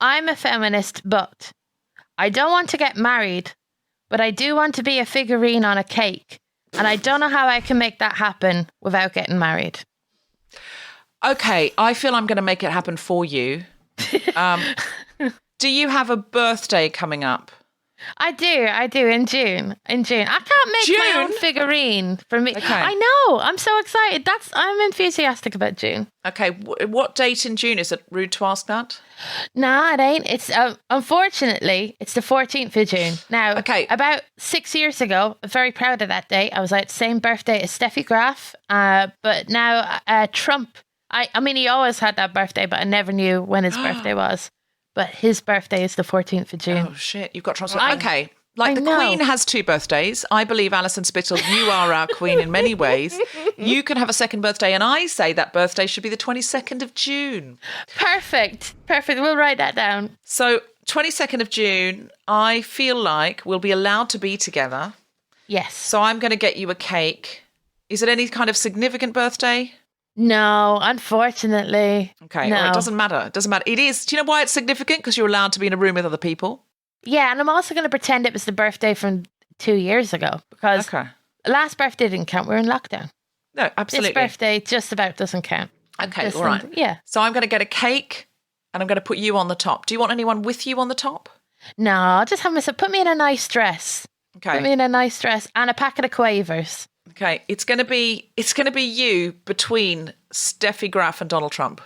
I'm a feminist, but I don't want to get married, but I do want to be a figurine on a cake. And I don't know how I can make that happen without getting married. Okay, I feel I'm going to make it happen for you. Do you have a birthday coming up? I do in June. I can't make my own figurine for me. Okay. I know. I'm so excited. I'm enthusiastic about June. Okay, what date in June? Is it rude to ask that? No, it ain't. It's unfortunately, it's the 14th of June. Now, about 6 years ago, I'm very proud of that date. I was at the same birthday as Steffi Graf, but now Trump, I mean, he always had that birthday, but I never knew when his birthday was. But his birthday is the 14th of June. Oh, shit. You've got translation. Okay. Like the Queen has 2 birthdays. I believe, Alison Spittle, you are our Queen in many ways. You can have a second birthday, and I say that birthday should be the 22nd of June. Perfect. We'll write that down. So 22nd of June, I feel like we'll be allowed to be together. Yes. So I'm going to get you a cake. Is it any kind of significant birthday? No, unfortunately. Okay, no. Well, it doesn't matter. It doesn't matter. It is. Do you know why it's significant? Because you're allowed to be in a room with other people. Yeah, and I'm also going to pretend it was the birthday from 2 years ago because last birthday didn't count. We're in lockdown. No, absolutely. This birthday just about doesn't count. Okay, all right. Yeah. So I'm going to get a cake and I'm going to put you on the top. Do you want anyone with you on the top? No, I'll just have myself. Put me in a nice dress. Okay. Put me in a nice dress and a packet of Quavers. Okay, it's going to be you between Steffi Graf and Donald Trump.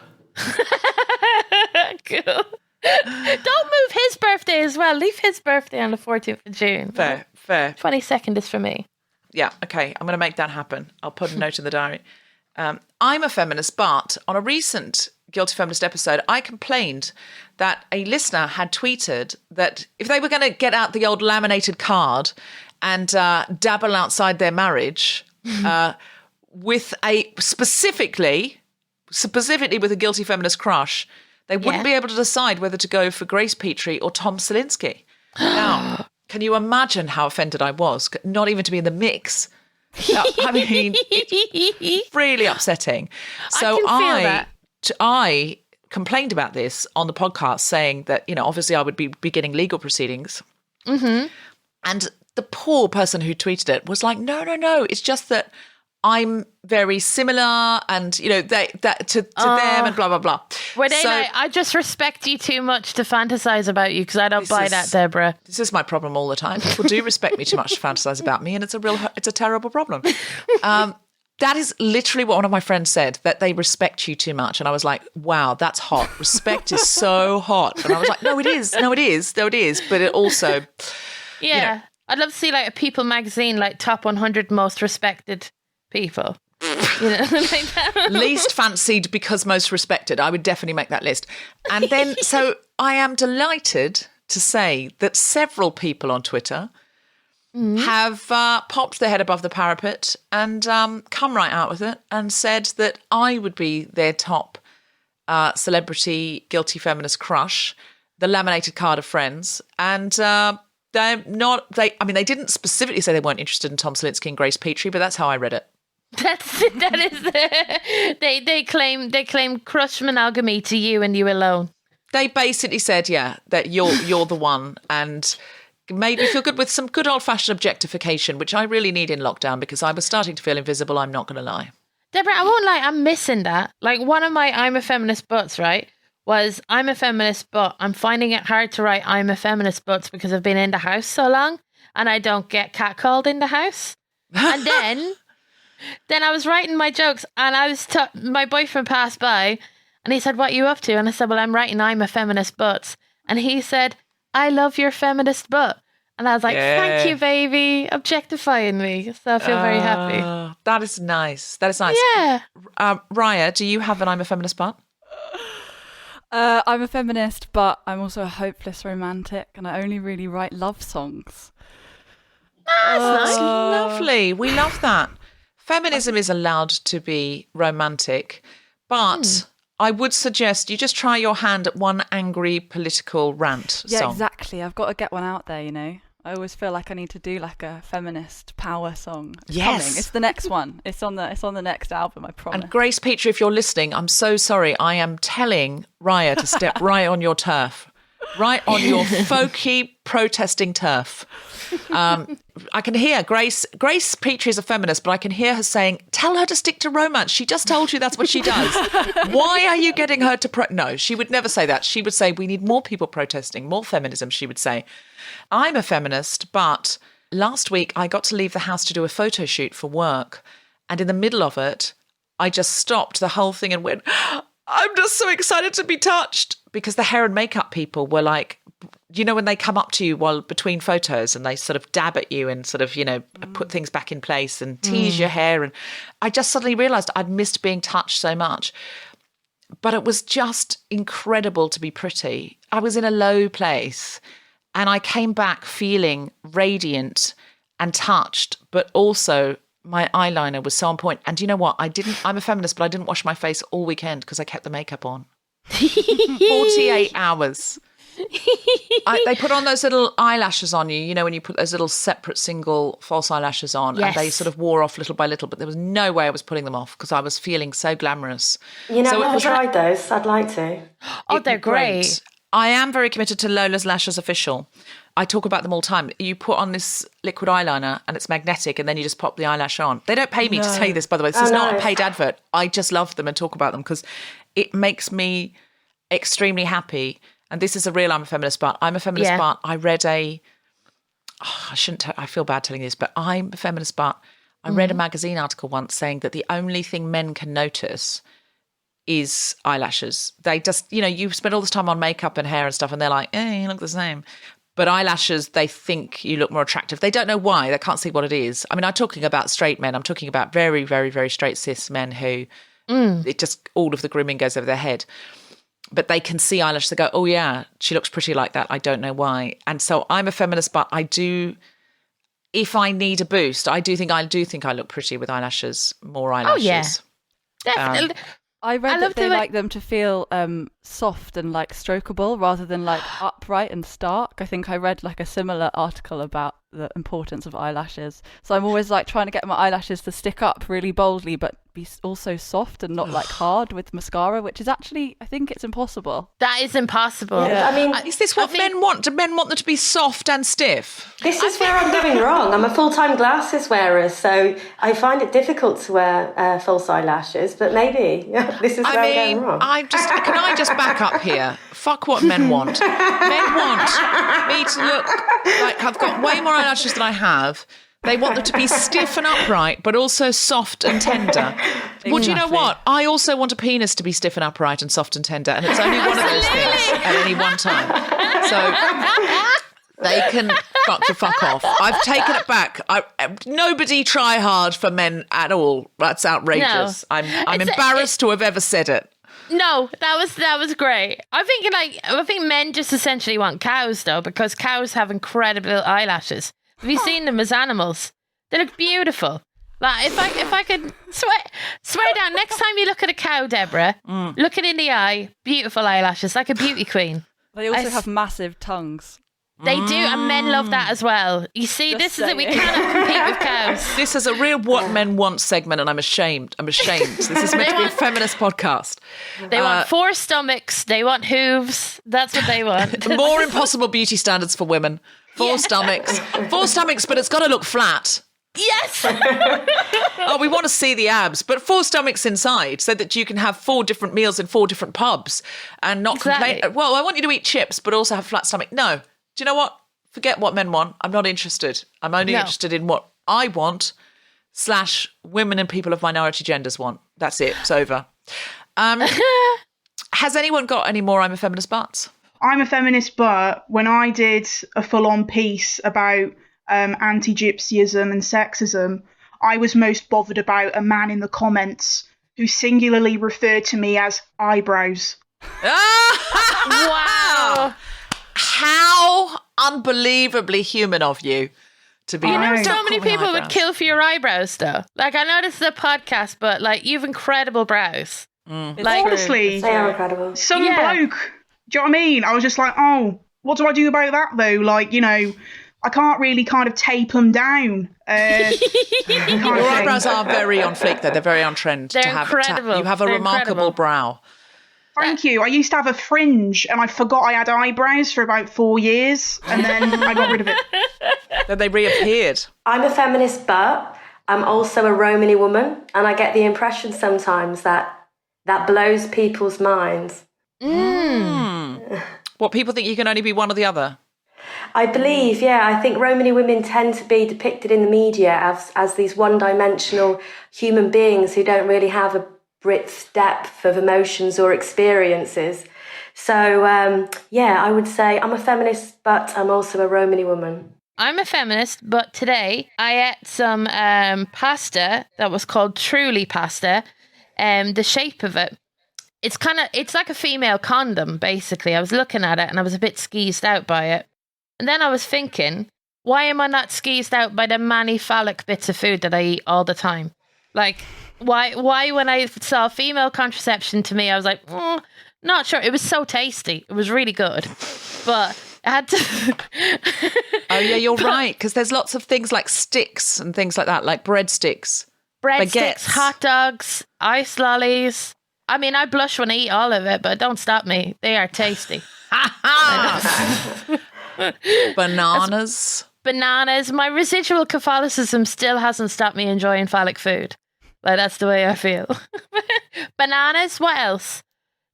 Cool. Don't move his birthday as well. Leave his birthday on the 14th of June. Fair. 22nd is for me. Yeah, okay, I'm going to make that happen. I'll put a note in the diary. I'm a feminist, but on a recent Guilty Feminist episode, I complained that a listener had tweeted that if they were going to get out the old laminated card and dabble outside their marriage with a specifically with a guilty feminist crush, they wouldn't be able to decide whether to go for Grace Petrie or Tom Salinsky. Now, can you imagine how offended I was? Not even to be in the mix. I mean, it's really upsetting. So I complained about this on the podcast, saying that, obviously I would be beginning legal proceedings. Mm-hmm. And the poor person who tweeted it was like, no, it's just that I'm very similar and, to them and blah, blah, blah. Well, I just respect you too much to fantasize about you because I don't buy that, Deborah. This is my problem all the time. People do respect me too much to fantasize about me, and it's a terrible problem. That is literally what one of my friends said, that they respect you too much. And I was like, wow, that's hot. Respect is so hot. And I was like, no, it is. But it also... Yeah. I'd love to see like a People magazine, like top 100 most respected people. Like that. Least fancied because most respected. I would definitely make that list. And then, so I am delighted to say that several people on Twitter have popped their head above the parapet and come right out with it and said that I would be their top celebrity guilty feminist crush, the laminated card of friends. And they didn't specifically say they weren't interested in Tom Salinsky and Grace Petrie, but that's how I read it. They claim crush monogamy to you and you alone. They basically said, that you're the one, and made me feel good with some good old-fashioned objectification, which I really need in lockdown because I was starting to feel invisible, I'm not going to lie. Deborah, I won't lie, I'm missing that. Like, one of my I'm a feminist butts, right, was I'm a feminist but I'm finding it hard to write I'm a feminist butts because I've been in the house so long and I don't get catcalled in the house. And then I was writing my jokes and my boyfriend passed by and he said, what are you up to? And I said, well, I'm writing I'm a feminist butts. And he said, I love your feminist butt. And I was like, thank you, baby, objectifying me. So I feel very happy. That is nice. Yeah. Riah, do you have an I'm a feminist butt? I'm a feminist, but I'm also a hopeless romantic and I only really write love songs. That's nice. Lovely. We love that. Feminism is allowed to be romantic, but I would suggest you just try your hand at one angry political rant song. Yeah, exactly. I've got to get one out there, I always feel like I need to do like a feminist power song. It's coming. It's the next one. It's on the next album, I promise. And Grace Petrie, if you're listening, I'm so sorry. I am telling Riah to step right on your turf. right on your folky protesting turf. I can hear Grace Petrie is a feminist, but I can hear her saying, tell her to stick to romance. She just told you that's what she does. Why are you getting her to no, she would never say that. She would say we need more people protesting, more feminism, she would say. I'm a feminist, but last week I got to leave the house to do a photo shoot for work, and in the middle of it I just stopped the whole thing and went, I'm just so excited to be touched, because the hair and makeup people were like, you know, when they come up to you while between photos and they sort of dab at you and sort of, you know, put things back in place and tease your hair. And I just suddenly realised I'd missed being touched so much. But it was just incredible to be pretty. I was in a low place and I came back feeling radiant and touched, but also my eyeliner was so on point. And you know what? I'm a feminist, but I didn't wash my face all weekend because I kept the makeup on. 48 hours. They put on those little eyelashes on you, you know, when you put those little separate single false eyelashes on, and they sort of wore off little by little, but there was no way I was putting them off because I was feeling so glamorous. You know, I've never tried those. I'd like to. Oh, they're great. I am very committed to Lola's Lashes Official. I talk about them all the time. You put on this liquid eyeliner and it's magnetic, and then you just pop the eyelash on. They don't pay me to say this, by the way. This is not a paid advert. I just love them and talk about them because it makes me extremely happy. And this is a real I'm a feminist, but I'm a feminist, but I read I feel bad telling you this, but I'm a feminist, but I read a magazine article once saying that the only thing men can notice is eyelashes. They just, you know, you spend all this time on makeup and hair and stuff and they're like, you look the same. But eyelashes, they think you look more attractive. They don't know why. They can't see what it is. I mean, I'm talking about straight men. I'm talking about very, very, very straight cis men who it just, all of the grooming goes over their head. But they can see eyelashes. They go, oh, yeah, she looks pretty like that. I don't know why. And so I'm a feminist, but I do, if I need a boost, I do think I look pretty with eyelashes, more eyelashes. Oh, yeah, definitely. I read that they like them to feel soft and like strokeable rather than like upright and stark. I think I read like a similar article about the importance of eyelashes. So I'm always like trying to get my eyelashes to stick up really boldly, but be also soft and not like hard with mascara, which is actually, I think it's impossible. That is impossible. Yeah. I mean, is this what men want? Do men want them to be soft and stiff? This is where I'm going wrong. I'm a full-time glasses wearer, so I find it difficult to wear false eyelashes, but maybe this is where I'm going wrong. Can I just back up here? Fuck what men want. Men want me to look like I've got way more eyelashes than I have. They want them to be stiff and upright, but also soft and tender. Exactly. Well, do you know what? I also want a penis to be stiff and upright and soft and tender, and it's only one of those things at any one time. So they can fuck off. I've taken it back. Nobody try hard for men at all. That's outrageous. No. I'm embarrassed to have ever said it. No, that was great. I think men just essentially want cows though, because cows have incredible eyelashes. Have you seen them as animals? They look beautiful. Like if I could swear down, next time you look at a cow, Deborah, look it in the eye, beautiful eyelashes, like a beauty queen. They also have massive tongues. They do, and men love that as well. You see, this is it. We cannot compete with cows. This is a real what men want segment, and I'm ashamed. This is meant to be a feminist podcast. They want 4 stomachs. They want hooves. That's what they want. More impossible beauty standards for women. 4 stomachs. 4 stomachs, but it's got to look flat. Yes. Oh, we want to see the abs, but 4 stomachs inside so that you can have 4 different meals in 4 different pubs and not complain. Well, I want you to eat chips, but also have a flat stomach. No. Do you know what? Forget what men want. I'm not interested. I'm only interested in what I want / women and people of minority genders want. That's it. It's over. Has anyone got any more I'm a feminist buts? I'm a feminist, but when I did a full-on piece about anti-gypsyism and sexism, I was most bothered about a man in the comments who singularly referred to me as eyebrows. Wow. How unbelievably human of you to be. You know, so many people would kill for your eyebrows, though. Like, I know this is a podcast, but like, you've incredible brows. Like, honestly, they are incredible. Some bloke. Do you know what I mean? I was just like, oh, what do I do about that though? Like, you know, I can't really kind of tape them down. Your eyebrows are very on fleek, though. They're very on trend. They're incredible. You have a remarkable brow. Thank you. I used to have a fringe and I forgot I had eyebrows for about 4 years and then I got rid of it. Then they reappeared. I'm a feminist, but I'm also a Romany woman, and I get the impression sometimes that blows people's minds. What, people think you can only be one or the other? I believe, I think Romany women tend to be depicted in the media as these one-dimensional human beings who don't really have a depth of emotions or experiences. So, I would say I'm a feminist, but I'm also a Romany woman. I'm a feminist, but today I ate some pasta that was called Truly pasta. The shape of it, it's like a female condom, basically. I was looking at it and I was a bit skeezed out by it. And then I was thinking, why am I not skeezed out by the many phallic bits of food that I eat all the time? Like, why when I saw female contraception, to me, I was like, not sure. It was so tasty. It was really good. But I had to... Oh, yeah, you're right. Because there's lots of things like sticks and things like that, like breadsticks. Breadsticks, hot dogs, ice lollies. I mean, I blush when I eat all of it, but don't stop me. They are tasty. Bananas. My residual Catholicism still hasn't stopped me enjoying phallic food. Like, that's the way I feel. Bananas. What else?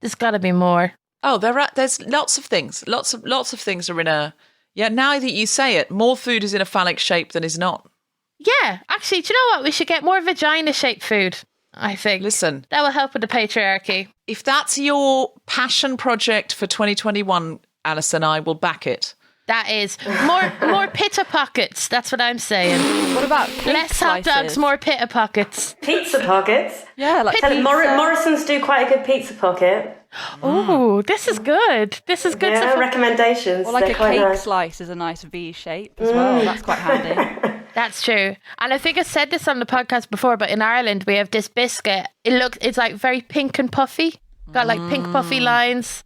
There's got to be more. Oh, there's lots of things. Lots of things are in a... Yeah, now that you say it, more food is in a phallic shape than is not. Yeah, actually, do you know what? We should get more vagina-shaped food, I think. Listen. That will help with the patriarchy. If that's your passion project for 2021, Alison, I will back it. That is. More pita pockets. That's what I'm saying. What about less hot dogs, more pita pockets? Pizza pockets? Yeah, like pizza. Morrison's do quite a good pizza pocket. Oh, this is good. This is good. Yeah, recommendations. Or like They're a cake nice. Slice is a nice V shape as well. That's quite handy. That's true. And I think I said this on the podcast before, but in Ireland we have this biscuit. It's like very pink and puffy. Got like pink puffy lines.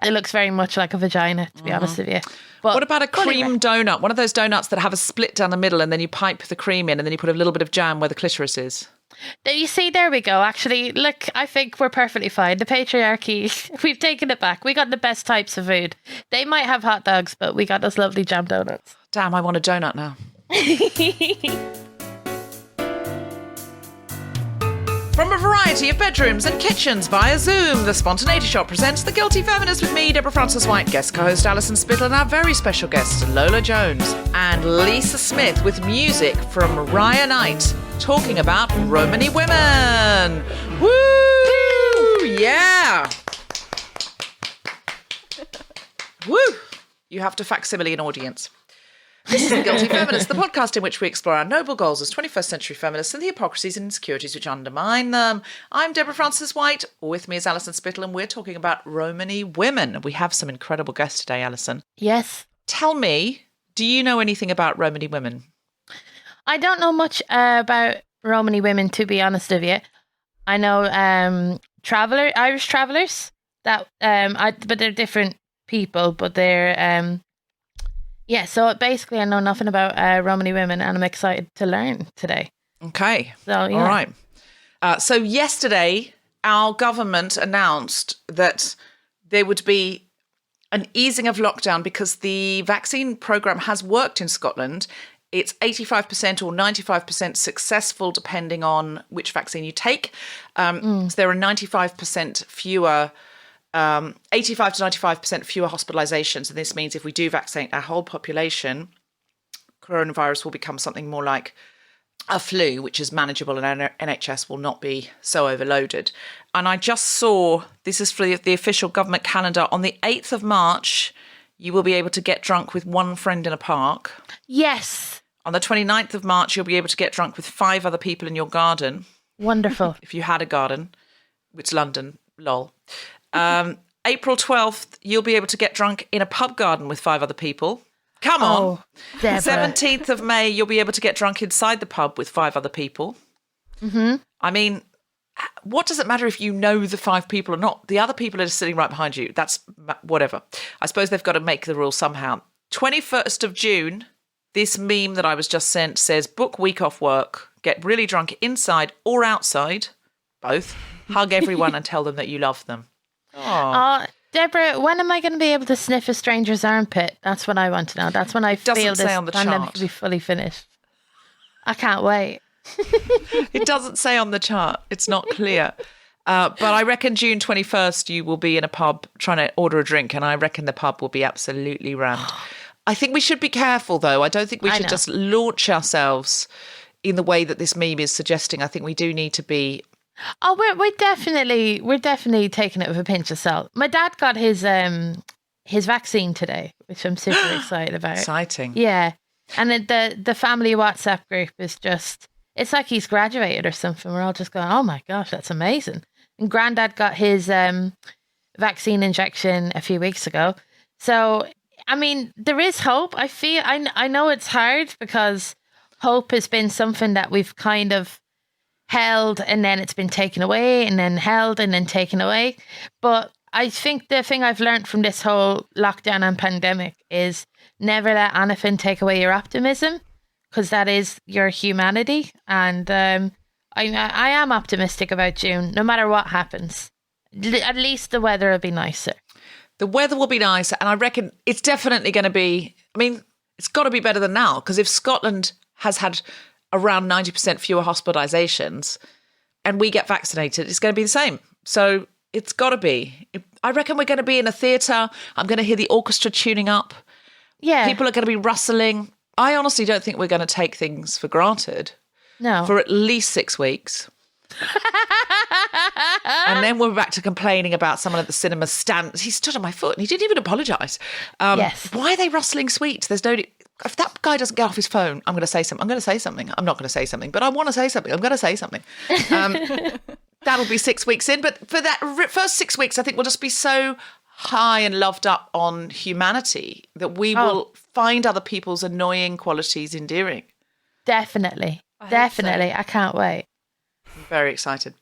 It looks very much like a vagina, to be honest with you. But what about a cream donut? One of those donuts that have a split down the middle and then you pipe the cream in and then you put a little bit of jam where the clitoris is. You see, there we go. Actually, look, I think we're perfectly fine. The patriarchy, we've taken it back. We got the best types of food. They might have hot dogs, but we got those lovely jam donuts. Damn, I want a donut now. From a variety of bedrooms and kitchens via Zoom, the Spontaneity Shop presents The Guilty Feminist with me, Deborah Frances-White, guest co-host Alison Spittle, and our very special guests, Lolo Jones and Lisa Smith, with music from Riah Knight, talking about Romany Women. Woo! Yeah! Woo! You have to facsimile an audience. This is The Guilty Feminist, the podcast in which we explore our noble goals as 21st century feminists and the hypocrisies and insecurities which undermine them. I'm Deborah Frances-White. With me is Alison Spittle, and we're talking about Romany women. We have some incredible guests today, Alison. Yes. Tell me, do you know anything about Romany women? I don't know much about Romany women, to be honest with you. I know Irish travellers, but they're different people, but they're... Yeah, so basically I know nothing about Romany women and I'm excited to learn today. Okay. So, yeah. All right. So yesterday, our government announced that there would be an easing of lockdown because the vaccine programme has worked in Scotland. It's 85% or 95% successful, depending on which vaccine you take. So there are 95% fewer... 85 to 95% fewer hospitalizations. And this means if we do vaccinate our whole population, coronavirus will become something more like a flu, which is manageable and our NHS will not be so overloaded. And I just saw, this is for the official government calendar, on the 8th of March, you will be able to get drunk with one friend in a park. Yes. On the 29th of March, you'll be able to get drunk with 5 other people in your garden. Wonderful. If you had a garden, it's London, lol. April 12th, you'll be able to get drunk in a pub garden with 5 other people. Come on. Oh, Deborah. 17th of May, you'll be able to get drunk inside the pub with 5 other people. Mm-hmm. I mean, what does it matter if you know the 5 people or not? The other people are sitting right behind you. That's whatever. I suppose they've got to make the rules somehow. 21st of June, this meme that I was just sent says, book week off work, get really drunk inside or outside, both, hug everyone and tell them that you love them. Deborah, when am I going to be able to sniff a stranger's armpit? That's what I want to know. That's when I feel this pandemic to be fully finished. I can't wait. It doesn't say on the chart. It's not clear. But I reckon June 21st, you will be in a pub trying to order a drink, and I reckon the pub will be absolutely rammed. I think we should be careful, though. I don't think we should just launch ourselves in the way that this meme is suggesting. I think we do need to be... Oh, we're definitely taking it with a pinch of salt. My dad got his vaccine today, which I'm super excited about. Exciting. Yeah. And the family WhatsApp group is just, it's like he's graduated or something. We're all just going, oh my gosh, that's amazing. And Granddad got his vaccine injection a few weeks ago. So, I mean, there is hope. I know it's hard because hope has been something that we've kind of held and then it's been taken away and then held and then taken away. But I think the thing I've learned from this whole lockdown and pandemic is never let anything take away your optimism, because that is your humanity. And I am optimistic about June, no matter what happens. At least the weather will be nicer. The weather will be nicer, and I reckon it's definitely going to be, I mean, it's got to be better than now, because if Scotland has had around 90% fewer hospitalizations and we get vaccinated, it's going to be the same. So it's got to be. I reckon we're going to be in a theatre. I'm going to hear the orchestra tuning up. Yeah. People are going to be rustling. I honestly don't think we're going to take things for granted. No. For at least 6 weeks. And then we're back to complaining about someone at the cinema stand. He stood on my foot and he didn't even apologise. Yes. Why are they rustling sweets? There's no... If that guy doesn't get off his phone, I'm going to say something. I'm going to say something. I'm not going to say something, but I want to say something. I'm going to say something. That'll be 6 weeks in. But for that first 6 weeks, I think we'll just be so high and loved up on humanity that we will find other people's annoying qualities endearing. Definitely. Definitely. So. I can't wait. I'm very excited.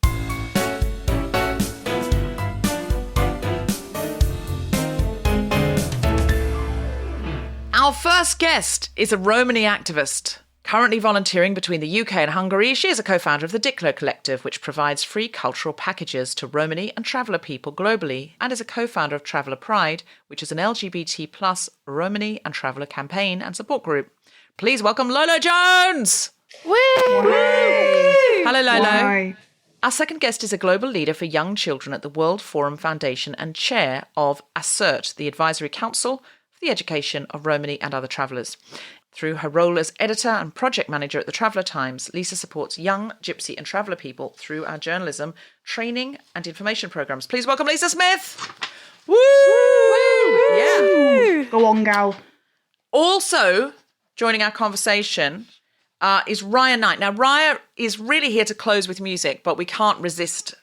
Our first guest is a Romany activist. Currently volunteering between the UK and Hungary, she is a co-founder of the Diclo Collective, which provides free cultural packages to Romany and traveller people globally, and is a co-founder of Traveller Pride, which is an LGBT+ Romany and traveller campaign and support group. Please welcome Lolo Jones! Woo! Hello, Lolo. Hi. Our second guest is a global leader for young children at the World Forum Foundation and chair of ASSERT, the Advisory Council for the Education of Romany and Other Travellers. Through her role as editor and project manager at the Traveller Times, Lisa supports young Gypsy and traveller people through our journalism, training and information programmes. Please welcome Lisa Smith. Woo! Woo! Yeah. Go on, gal. Also joining our conversation is Riah Knight. Now, Riah is really here to close with music, but we can't resist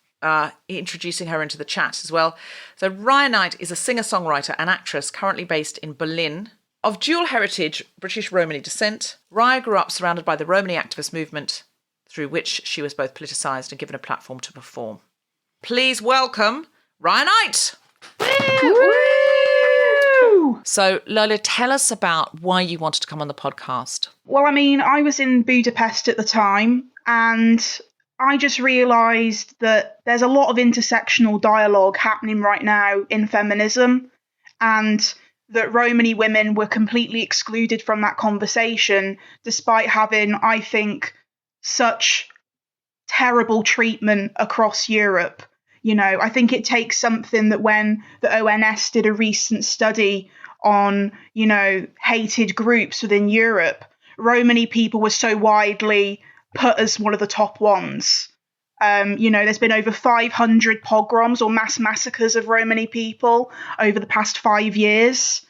introducing her into the chat as well. So Riah Knight is a singer-songwriter and actress currently based in Berlin. Of dual heritage, British Romany descent, Riah grew up surrounded by the Romany activist movement, through which she was both politicised and given a platform to perform. Please welcome Riah Knight! Woo! So, Lola, tell us about why you wanted to come on the podcast. Well, I mean, I was in Budapest at the time, and I just realised that there's a lot of intersectional dialogue happening right now in feminism, and that Romany women were completely excluded from that conversation, despite having, I think, such terrible treatment across Europe. You know, I think it takes something that when the ONS did a recent study on, you know, hated groups within Europe, Romany people were so widely put as one of the top ones. You know, there's been over 500 pogroms or mass massacres of Romany people over the past 5 years.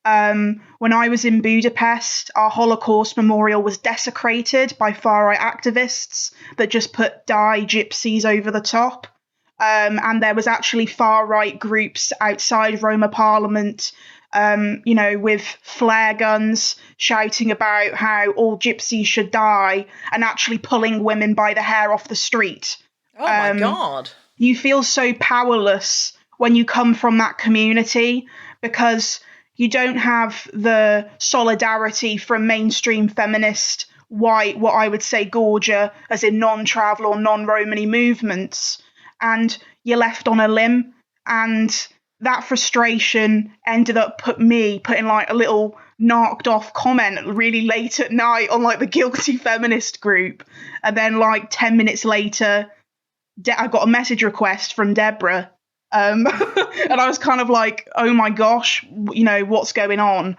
When I was in Budapest, our Holocaust memorial was desecrated by far-right activists that just put die gypsies over the top. And there was actually far-right groups outside Roma Parliament, you know, with flare guns shouting about how all gypsies should die and actually pulling women by the hair off the street. Oh, my God. You feel so powerless when you come from that community because you don't have the solidarity from mainstream feminist, white, what I would say Gorgia, as in non-travel or non-Romany movements. And you're left on a limb. And that frustration ended up putting like a little narked off comment really late at night on like the Guilty Feminist group. And then like 10 minutes later, I got a message request from Deborah. And I was kind of like, oh my gosh, what's going on?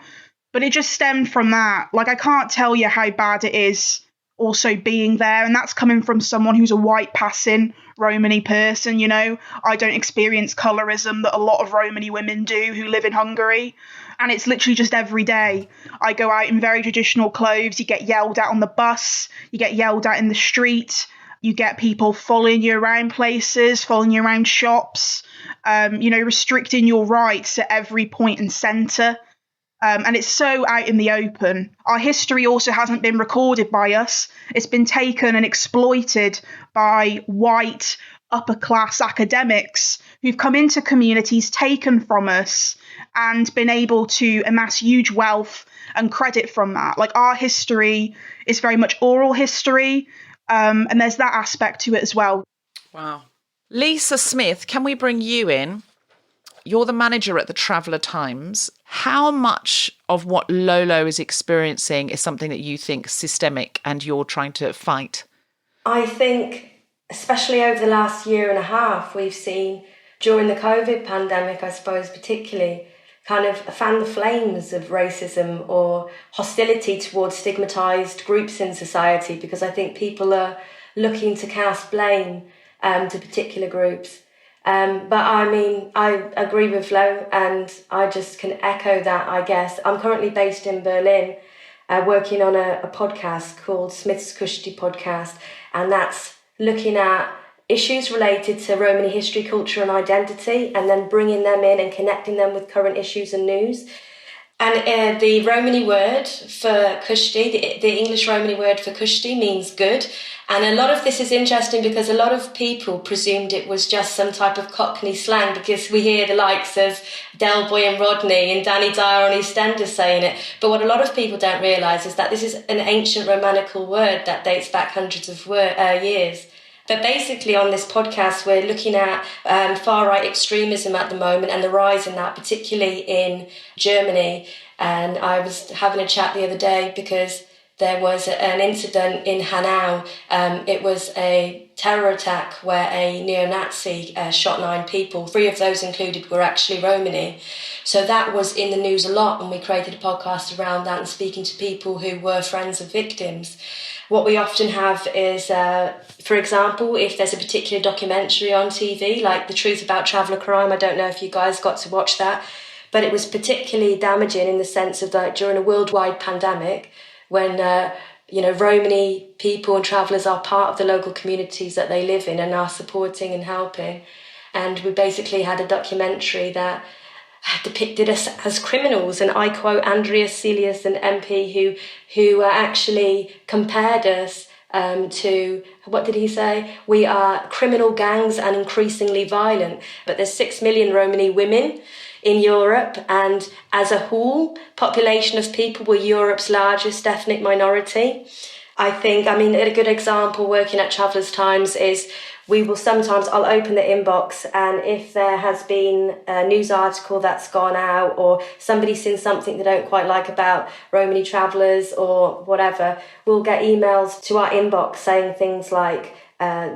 But it just stemmed from that. Like, I can't tell you how bad it is also being there. And that's coming from someone who's a white passing Romany person. I don't experience colorism that a lot of Romany women do who live in Hungary. And it's literally just every day. I go out in very traditional clothes. You get yelled at on the bus. You get yelled at in the street. You get people following you around places, following you around shops, restricting your rights at every point and centre. And it's so out in the open. Our history also hasn't been recorded by us. It's been taken and exploited by white, upper-class academics who've come into communities taken from us and been able to amass huge wealth and credit from that. Like, our history is very much oral history, and there's that aspect to it as well. Wow. Lisa Smith, can we bring you in? You're the manager at the Traveller Times. How much of what Lolo is experiencing is something that you think systemic and you're trying to fight? I think, especially over the last year and a half, we've seen during the COVID pandemic, I suppose particularly, kind of fan the flames of racism or hostility towards stigmatised groups in society, because I think people are looking to cast blame to particular groups. But I mean, I agree with Flo, and I just can echo that, I guess. I'm currently based in Berlin, working on a podcast called Smith's Kushti Podcast, and that's looking at issues related to Romany history, culture and identity, and then bringing them in and connecting them with current issues and news. And the Romany word for Kushti, the English Romany word for Kushti means good. And a lot of this is interesting because a lot of people presumed it was just some type of Cockney slang, because we hear the likes of Del Boy and Rodney and Danny Dyer on EastEnders saying it. But what a lot of people don't realise is that this is an ancient Romanical word that dates back hundreds of years. But basically on this podcast, we're looking at far-right extremism at the moment and the rise in that, particularly in Germany. And I was having a chat the other day because there was an incident in Hanau. It was a terror attack where a neo-Nazi shot 9 people. 3 of those included were actually Romany. So that was in the news a lot, and we created a podcast around that and speaking to people who were friends of victims. What we often have is, for example, if there's a particular documentary on TV, like The Truth About Traveller Crime, I don't know if you guys got to watch that, but it was particularly damaging in the sense of that during a worldwide pandemic, when Romany people and travellers are part of the local communities that they live in and are supporting and helping. And we basically had a documentary that depicted us as criminals, and I quote Andreas Celius, an MP, who actually compared us to, what did he say? We are criminal gangs and increasingly violent. But there's 6 million Romany women in Europe, and as a whole, population of people, we're Europe's largest ethnic minority. I think, a good example working at Travellers Times is I'll open the inbox, and if there has been a news article that's gone out or somebody's seen something they don't quite like about Romany travellers or whatever, we'll get emails to our inbox saying things like,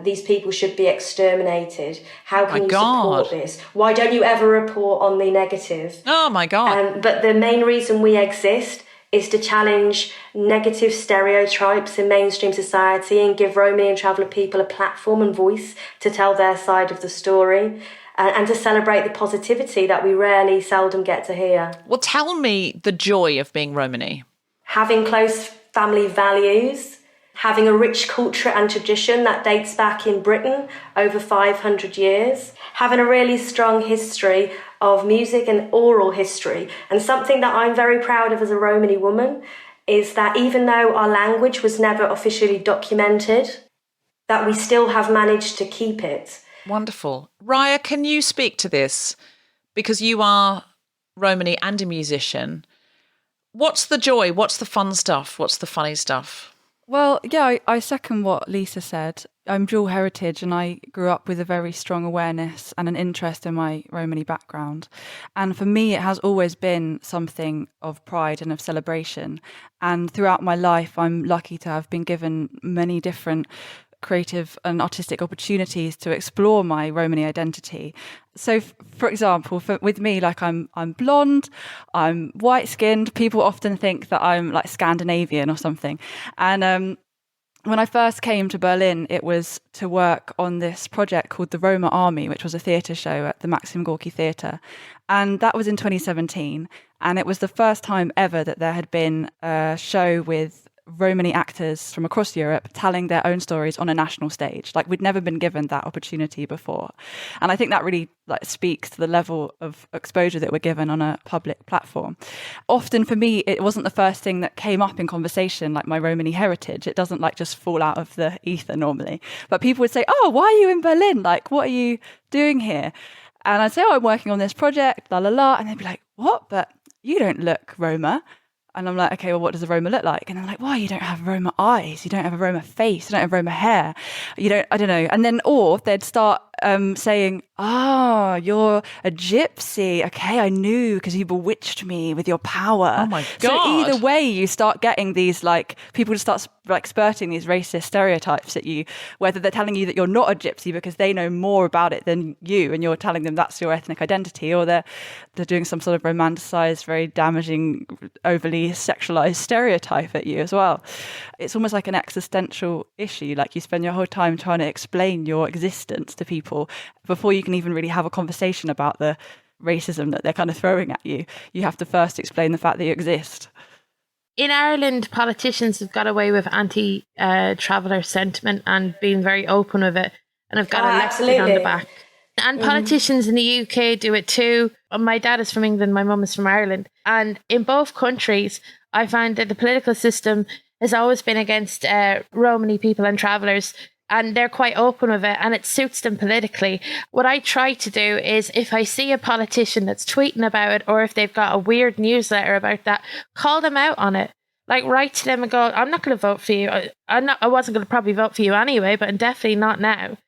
these people should be exterminated. How can you support this? Why don't you ever report on the negative? Oh my God. But the main reason we exist is to challenge negative stereotypes in mainstream society and give Romany and traveller people a platform and voice to tell their side of the story, and to celebrate the positivity that we seldom get to hear. Well, tell me the joy of being Romany. Having close family values, having a rich culture and tradition that dates back in Britain over 500 years, having a really strong history of music and oral history. And something that I'm very proud of as a Romany woman is that even though our language was never officially documented, that we still have managed to keep it. Wonderful. Riah, can you speak to this? Because you are Romany and a musician. What's the joy? What's the fun stuff? What's the funny stuff? Well, yeah, I second what Lisa said. I'm dual heritage, and I grew up with a very strong awareness and an interest in my Romany background. And for me, it has always been something of pride and of celebration. And throughout my life, I'm lucky to have been given many different creative and artistic opportunities to explore my Romany identity. So, for example, with me, like I'm blonde, I'm white skinned. People often think that I'm like Scandinavian or something. And when I first came to Berlin, it was to work on this project called the Roma Army, which was a theatre show at the Maxim Gorky Theatre. And that was in 2017. And it was the first time ever that there had been a show with Romany actors from across Europe telling their own stories on a national stage. Like, we'd never been given that opportunity before. And I think that really speaks to the level of exposure that we're given on a public platform. Often for me, it wasn't the first thing that came up in conversation, like my Romany heritage. It doesn't just fall out of the ether normally. But people would say, oh, why are you in Berlin? Like, what are you doing here? And I'd say, oh, I'm working on this project, la la la. And they'd be like, what? But you don't look Roma. And I'm like, okay, well, what does a Roma look like? And they're like, well, you don't have Roma eyes. You don't have a Roma face. You don't have Roma hair. I don't know. And then, or they'd start saying, oh, you're a gypsy. Okay, I knew because you bewitched me with your power. Oh my God. So either way, you start getting these, people just start spurting these racist stereotypes at you, whether they're telling you that you're not a gypsy because they know more about it than you and you're telling them that's your ethnic identity, or they're doing some sort of romanticized, very damaging, overly sexualized stereotype at you as well. It's almost like an existential issue. Like, you spend your whole time trying to explain your existence to people before you can even really have a conversation about the racism that they're kind of throwing at you. You have to first explain the fact that you exist. In Ireland, politicians have got away with anti-traveller sentiment and being very open with it, and have got elected on the back. And politicians in the UK do it too. My dad is from England, my mum is from Ireland. And in both countries, I find that the political system has always been against Romany people and travellers, and they're quite open with it, and it suits them politically. What I try to do is, if I see a politician that's tweeting about it, or if they've got a weird newsletter about that, call them out on it. Like, write to them and go, I'm not going to vote for you. I wasn't going to probably vote for you anyway, but I'm definitely not now.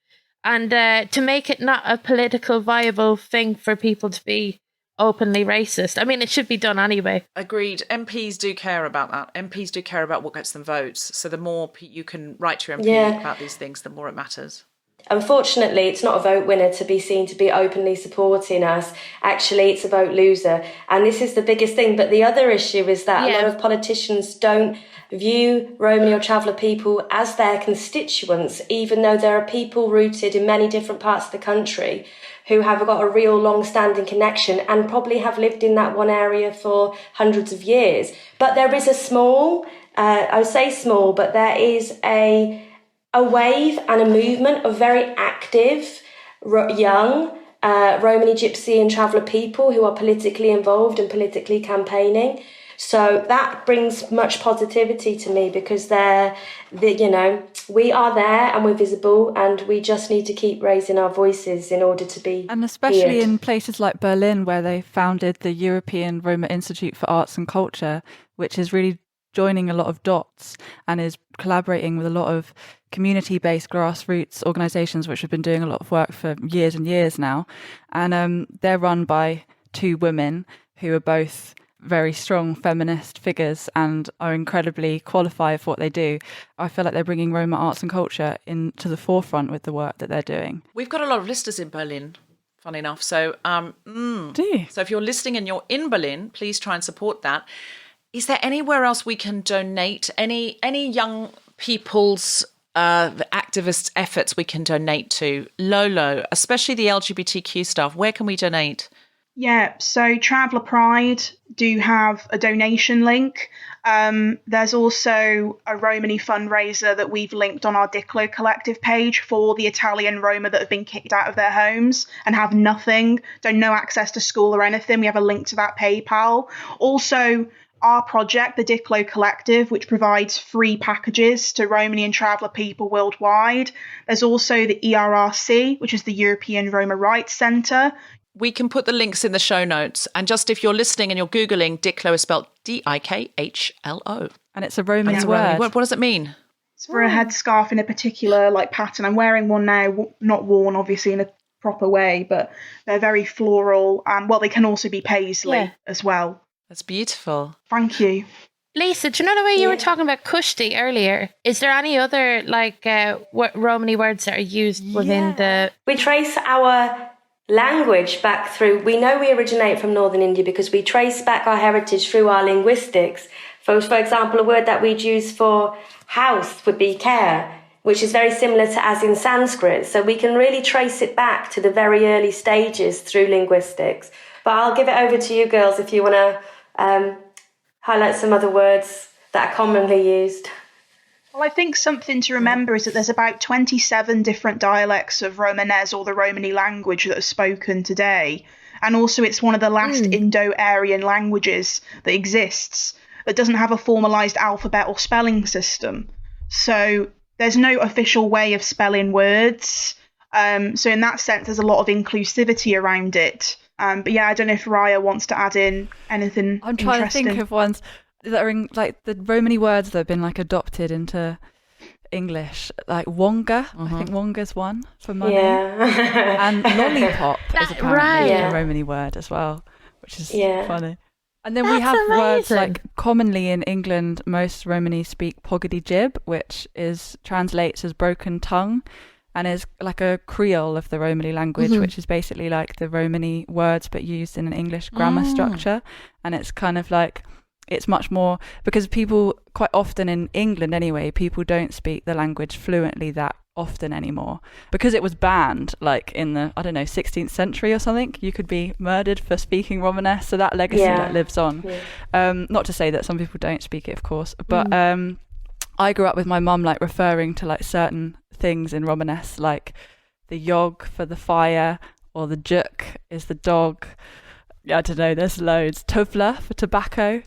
And to make it not a political viable thing for people to be openly racist. I mean, it should be done anyway. Agreed. MPs do care about that. MPs do care about what gets them votes. So the more you can write to your MP about these things, the more it matters. Unfortunately, it's not a vote winner to be seen to be openly supporting us. Actually, it's a vote loser. And this is the biggest thing. But the other issue is that a lot of politicians don't view Romany or traveller people as their constituents, even though there are people rooted in many different parts of the country who have got a real long-standing connection and probably have lived in that one area for hundreds of years. But there is a small, I would say small, but there is a wave and a movement of very active, young Romany, Gypsy and traveller people who are politically involved and politically campaigning. So that brings much positivity to me, because we are there and we're visible, and we just need to keep raising our voices in order to be And especially heard. in places like Berlin, where they founded the European Roma Institute for Arts and Culture, which is really joining a lot of dots and is collaborating with a lot of community-based grassroots organisations which have been doing a lot of work for years and years now. And they're run by two women who are both very strong feminist figures and are incredibly qualified for what they do. I feel like they're bringing Roma arts and culture into the forefront with the work that they're doing. We've got a lot of listeners in Berlin, funny enough. So, Do you? So if you're listening and you're in Berlin, please try and support that. Is there anywhere else we can donate? Any young people's activist efforts we can donate to? Lolo, especially the LGBTQ stuff. Where can we donate? Yeah, so Traveller Pride do have a donation link. There's also a Romany fundraiser that we've linked on our Diclo Collective page for the Italian Roma that have been kicked out of their homes and have nothing, no access to school or anything. We have a link to that PayPal. Also, our project, the Diclo Collective, which provides free packages to Romany and traveller people worldwide. There's also the ERRC, which is the European Roma Rights Centre. We can put the links in the show notes. And just if you're listening and you're Googling, Diclo is spelled Dikhlo. And it's a Romany word. What does it mean? for a headscarf in a particular like pattern. I'm wearing one now, not worn obviously in a proper way, but they're very floral. Well, they can also be paisley as well. That's beautiful. Thank you. Lisa, do you know the way you were talking about kushti earlier? Is there any other Romany words that are used within the... We trace our language back through... We know we originate from northern India because we trace back our heritage through our linguistics. For example, a word that we'd use for house would be care, which is very similar to as in Sanskrit. So we can really trace it back to the very early stages through linguistics. But I'll give it over to you girls if you want to highlight some other words that are commonly used. Well, I think something to remember is that there's about 27 different dialects of Romanes, or the Romany language, that are spoken today. And also it's one of the last Indo-Aryan languages that exists that doesn't have a formalised alphabet or spelling system. So there's no official way of spelling words. So in that sense, there's a lot of inclusivity around it. But yeah, I don't know if Riah wants to add in anything I'm trying interesting. to think of ones that are in, like, the Romany words that have been like adopted into English, like wonga. I think wonga's one for money. Yeah. And lollipop is apparently right. a Romany word as well, which is Yeah. funny. And then we That's have words amazing. like, commonly in England, most Romany speak poggedy jib, which translates as broken tongue, and is like a Creole of the Romany language, which is basically like the Romany words but used in an English grammar structure. And it's kind of like, it's much more, because people quite often in England anyway, people don't speak the language fluently that often anymore, because it was banned like in the 16th century or something. You could be murdered for speaking Romanesque, so that legacy lives on. Not to say that some people don't speak it, of course, but I grew up with my mum like referring to like certain things in Romanesque, like the yog for the fire, or the juk is the dog. I don't know, there's loads. Tuvla for tobacco.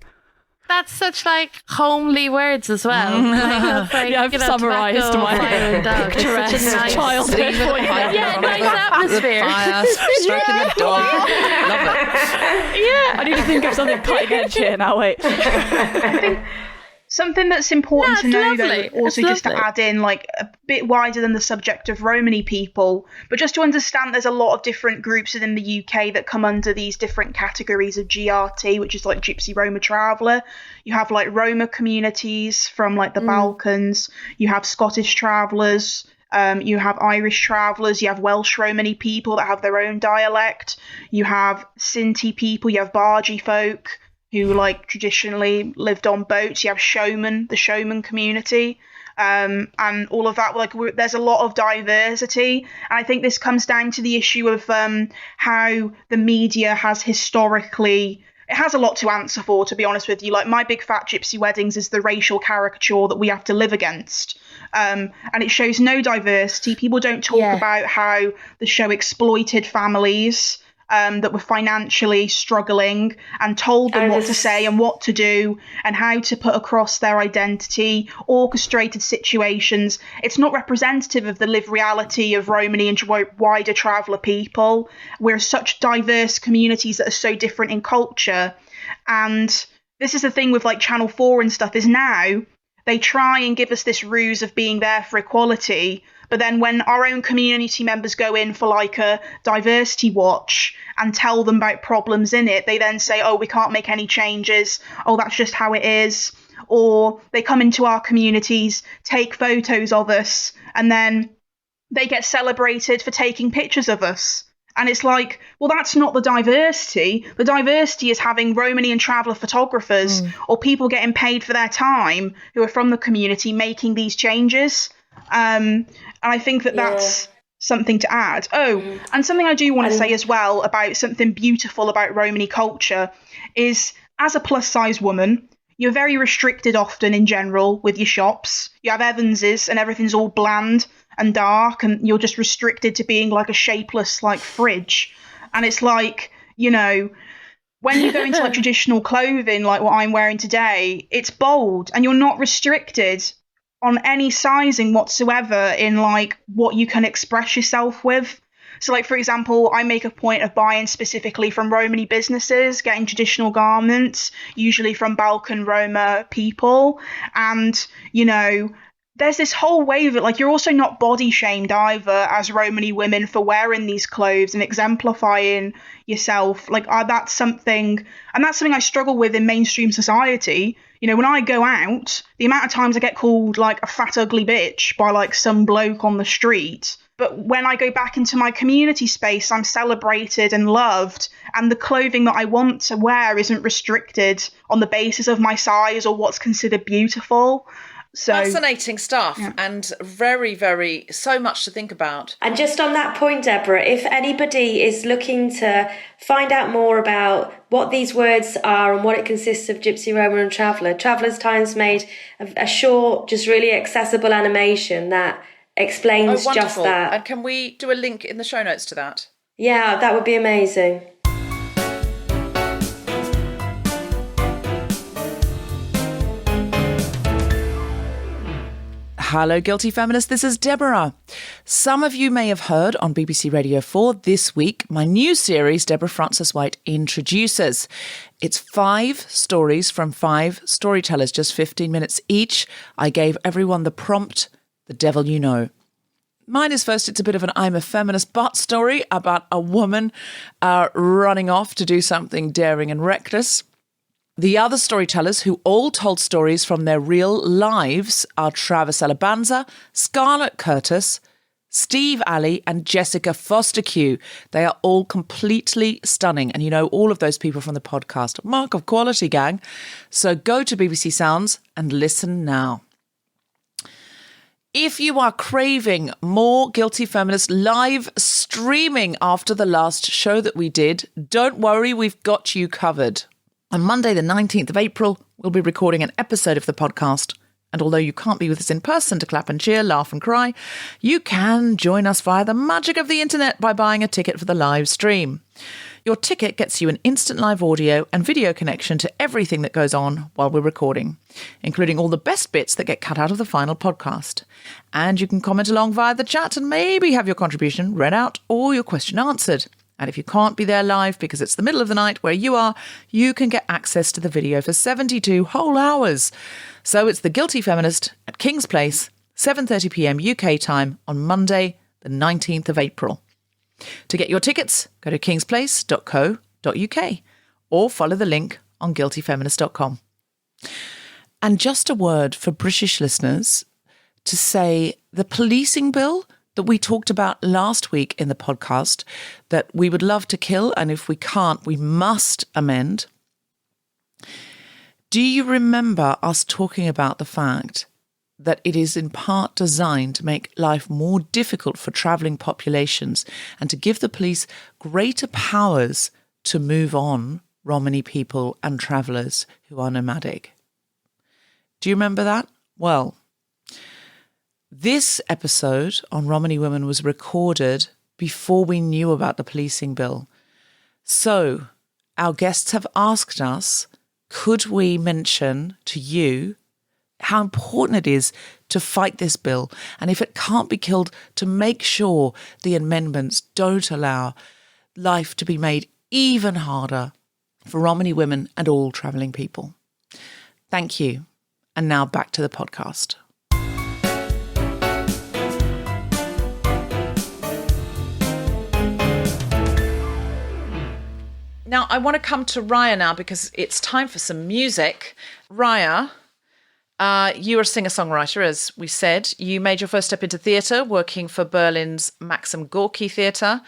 That's such like homely words as well. I've summarised my picturesque childhood. Yeah, nice atmosphere. The fire, stroking the dog. Love it. I need to think of something cutting edge here now. Wait. Something that's important to know, lovely. though, also It's just to lovely. add in, like, a bit wider than the subject of Romany people, but just to understand there's a lot of different groups within the UK that come under these different categories of GRT, which is like Gypsy Roma Traveller. You have like Roma communities from like the Balkans. You have Scottish travellers. You have Irish travellers. You have Welsh Romany people that have their own dialect. You have Sinti people. You have Bargy folk who like traditionally lived on boats. You have showmen, the showman community, and all of that. Like, there's a lot of diversity, and I think this comes down to the issue of how the media has historically. It has a lot to answer for, to be honest with you. Like, My Big Fat Gypsy Weddings is the racial caricature that we have to live against. And it shows no diversity. People don't talk about how the show exploited families that were financially struggling and told them what to say and what to do and how to put across their identity, orchestrated situations. It's not representative of the lived reality of Romany and wider traveller people. We're such diverse communities that are so different in culture. And this is the thing with like Channel 4 and stuff, is now they try and give us this ruse of being there for equality. But then when our own community members go in for like a diversity watch and tell them about problems in it, they then say, oh, we can't make any changes. Oh, that's just how it is. Or they come into our communities, take photos of us, and then they get celebrated for taking pictures of us. And it's like, well, that's not the diversity. The diversity is having Romany and traveller photographers or people getting paid for their time who are from the community making these changes. And I think that that's something to add. Oh, and something I do want to say as well about something beautiful about Romany culture is, as a plus size woman, you're very restricted often in general with your shops. You have Evanses and everything's all bland and dark, and you're just restricted to being like a shapeless like fridge. And it's like, you know, when you go into like traditional clothing like what I'm wearing today, it's bold and you're not restricted on any sizing whatsoever in like what you can express yourself with. So like, for example, I make a point of buying specifically from Romany businesses, getting traditional garments, usually from Balkan Roma people. And, you know, there's this whole wave of like, you're also not body shamed either as Romany women for wearing these clothes and exemplifying yourself. Like that's something I struggle with in mainstream society. You know, when I go out, the amount of times I get called like a fat ugly bitch by like some bloke on the street. But when I go back into my community space, I'm celebrated and loved, and the clothing that I want to wear isn't restricted on the basis of my size or what's considered beautiful. So, fascinating stuff, and very, very, so much to think about. And just on that point, Deborah, if anybody is looking to find out more about what these words are and what it consists of, Gypsy, Roma and Traveller, Traveller's Times made a short, just really accessible animation that explains just that. And can we do a link in the show notes to that? Yeah, that would be amazing. Hello, Guilty Feminist. This is Deborah. Some of you may have heard on BBC Radio 4 this week my new series, Deborah Frances-White Introduces. It's 5 stories from 5 storytellers, just 15 minutes each. I gave everyone the prompt, The Devil You Know. Mine is first, it's a bit of an I'm a feminist but story about a woman running off to do something daring and reckless. The other storytellers who all told stories from their real lives are Travis Alabanza, Scarlett Curtis, Steve Alley and Jessica Foster-Q. They are all completely stunning. And you know all of those people from the podcast. Mark of quality, gang. So go to BBC Sounds and listen now. If you are craving more Guilty Feminist live streaming after the last show that we did, don't worry, we've got you covered. On Monday, the 19th of April, we'll be recording an episode of the podcast. And although you can't be with us in person to clap and cheer, laugh and cry, you can join us via the magic of the internet by buying a ticket for the live stream. Your ticket gets you an instant live audio and video connection to everything that goes on while we're recording, including all the best bits that get cut out of the final podcast. And you can comment along via the chat and maybe have your contribution read out or your question answered. And if you can't be there live because it's the middle of the night where you are, you can get access to the video for 72 whole hours. So it's The Guilty Feminist at King's Place, 7:30 p.m. UK time on Monday, the 19th of April. To get your tickets, go to kingsplace.co.uk or follow the link on guiltyfeminist.com. And just a word for British listeners to say the policing bill that we talked about last week in the podcast that we would love to kill, and if we can't, we must amend. Do you remember us talking about the fact that it is in part designed to make life more difficult for travelling populations and to give the police greater powers to move on Romany people and travellers who are nomadic? Do you remember that? Well, this episode on Romany Women was recorded before we knew about the policing bill. So our guests have asked us, could we mention to you how important it is to fight this bill, and if it can't be killed, to make sure the amendments don't allow life to be made even harder for Romany women and all travelling people. Thank you. And now back to the podcast. Now, I want to come to Riah now because it's time for some music. Riah, you are a singer-songwriter, as we said. You made your first step into theatre, working for Berlin's Maxim Gorky Theatre.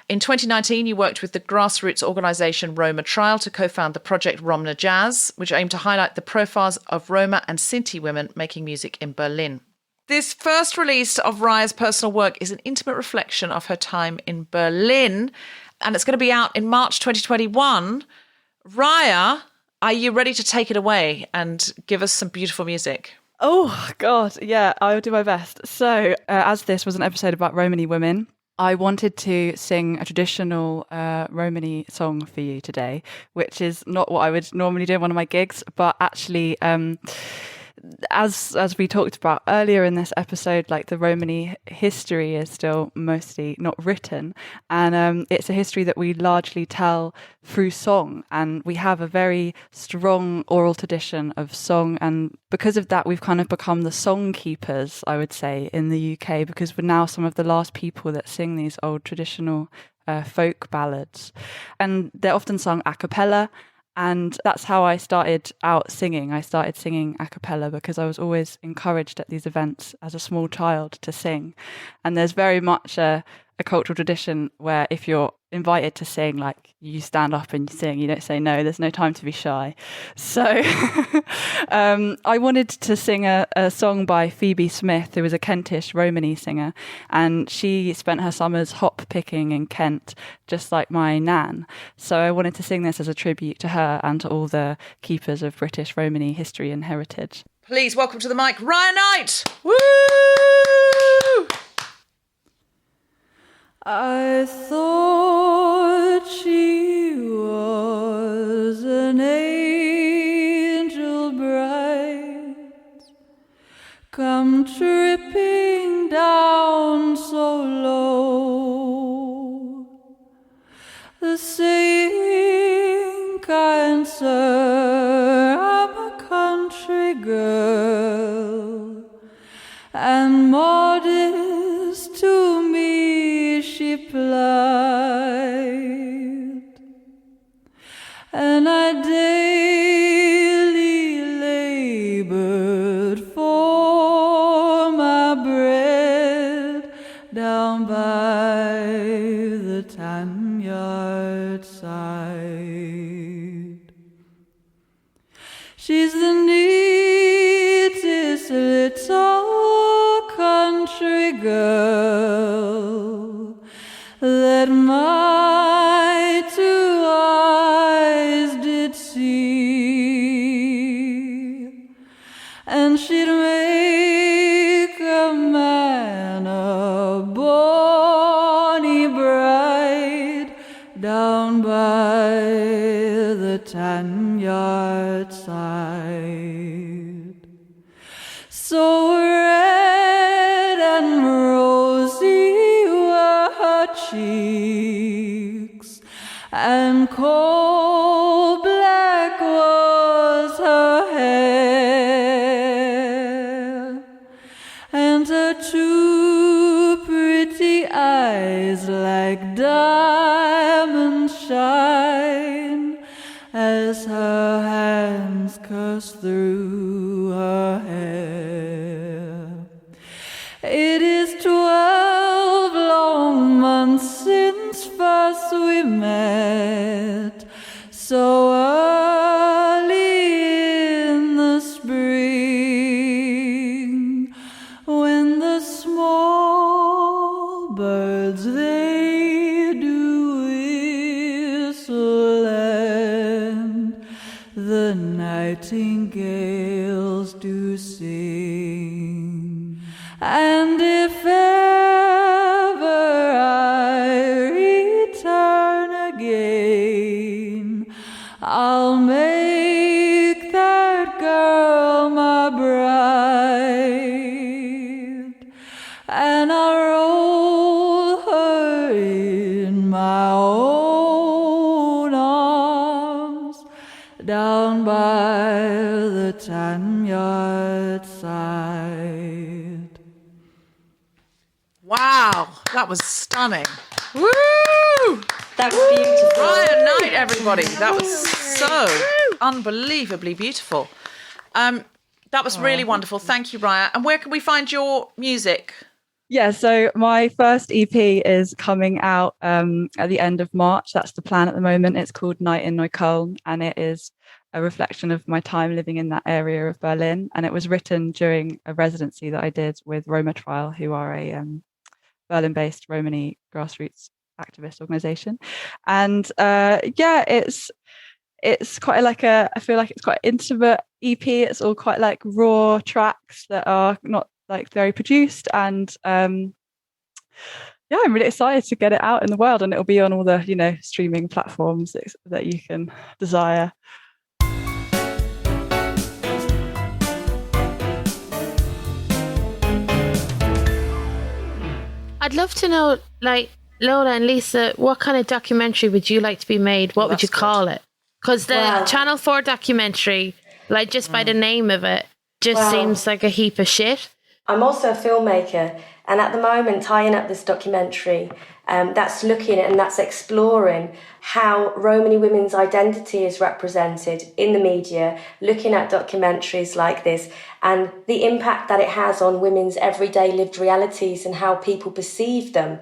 In 2019, you worked with the grassroots organisation Roma Trial to co-found the project Romna Jazz, which aimed to highlight the profiles of Roma and Sinti women making music in Berlin. This first release of Riah's personal work is an intimate reflection of her time in Berlin, and it's going to be out in March 2021. Riah, are you ready to take it away and give us some beautiful music? Oh, God, yeah, I will do my best. So, as this was an episode about Romany women, I wanted to sing a traditional Romany song for you today, which is not what I would normally do in one of my gigs, but actually as we talked about earlier in this episode, like the Romany history is still mostly not written, and it's a history that we largely tell through song, and we have a very strong oral tradition of song, and because of that we've kind of become the song keepers, I would say, in the UK, because we're now some of the last people that sing these old traditional folk ballads, and they're often sung a cappella. And that's how I started out singing. I started singing a cappella because I was always encouraged at these events as a small child to sing. And there's very much a cultural tradition where if you're invited to sing, like, you stand up and you sing, you don't say no, there's no time to be shy. So I wanted to sing a song by Phoebe Smith, who was a Kentish Romany singer, and she spent her summers hop picking in Kent, just like my nan. So I wanted to sing this as a tribute to her and to all the keepers of British Romany history and heritage. Please welcome to the mic, Riah Knight. Woo! I thought she was an angel bright, come tripping down so low. The saying, kind sir, I'm a country girl, and modest to me she plied, and I daily labored for my bread down by the tan-yard side. She's the neatest little country girl that my two eyes did see, and she'd make a man a bonny bride down by the tan-yard side. So red and rosy were her cheeks, and coal black was her hair, and her two pretty eyes like diamonds shine as her hands curse through her hair. It is 12 long months since first we met, so early in the spring, when the small birds they do whistle and the nightingales do sing. And if ever I return again, I'll make that girl my bride, and I'll roll her in my own arms down by the tan-yard side. Wow, that was stunning. Woo! That was beautiful. Riah Knight, everybody. That was so unbelievably beautiful. That was really wonderful. Thank you, Riah. And where can we find your music? Yeah, so my first EP is coming out at the end of March. That's the plan at the moment. It's called Night in Neukölln, and it is a reflection of my time living in that area of Berlin. And it was written during a residency that I did with Roma Trial, who are a Berlin-based Romany grassroots activist organisation. And it's quite like I feel like it's quite intimate EP. It's all quite like raw tracks that are not like very produced, and I'm really excited to get it out in the world, and it'll be on all the streaming platforms that you can desire. I'd love to know, like, Lola and Lisa, what kind of documentary would you like to be made? What would you call it? Because the Channel 4 documentary, like, just by the name of it, just seems like a heap of shit. I'm also a filmmaker, and at the moment tying up this documentary that's looking at and that's exploring how Romany women's identity is represented in the media, looking at documentaries like this and the impact that it has on women's everyday lived realities and how people perceive them.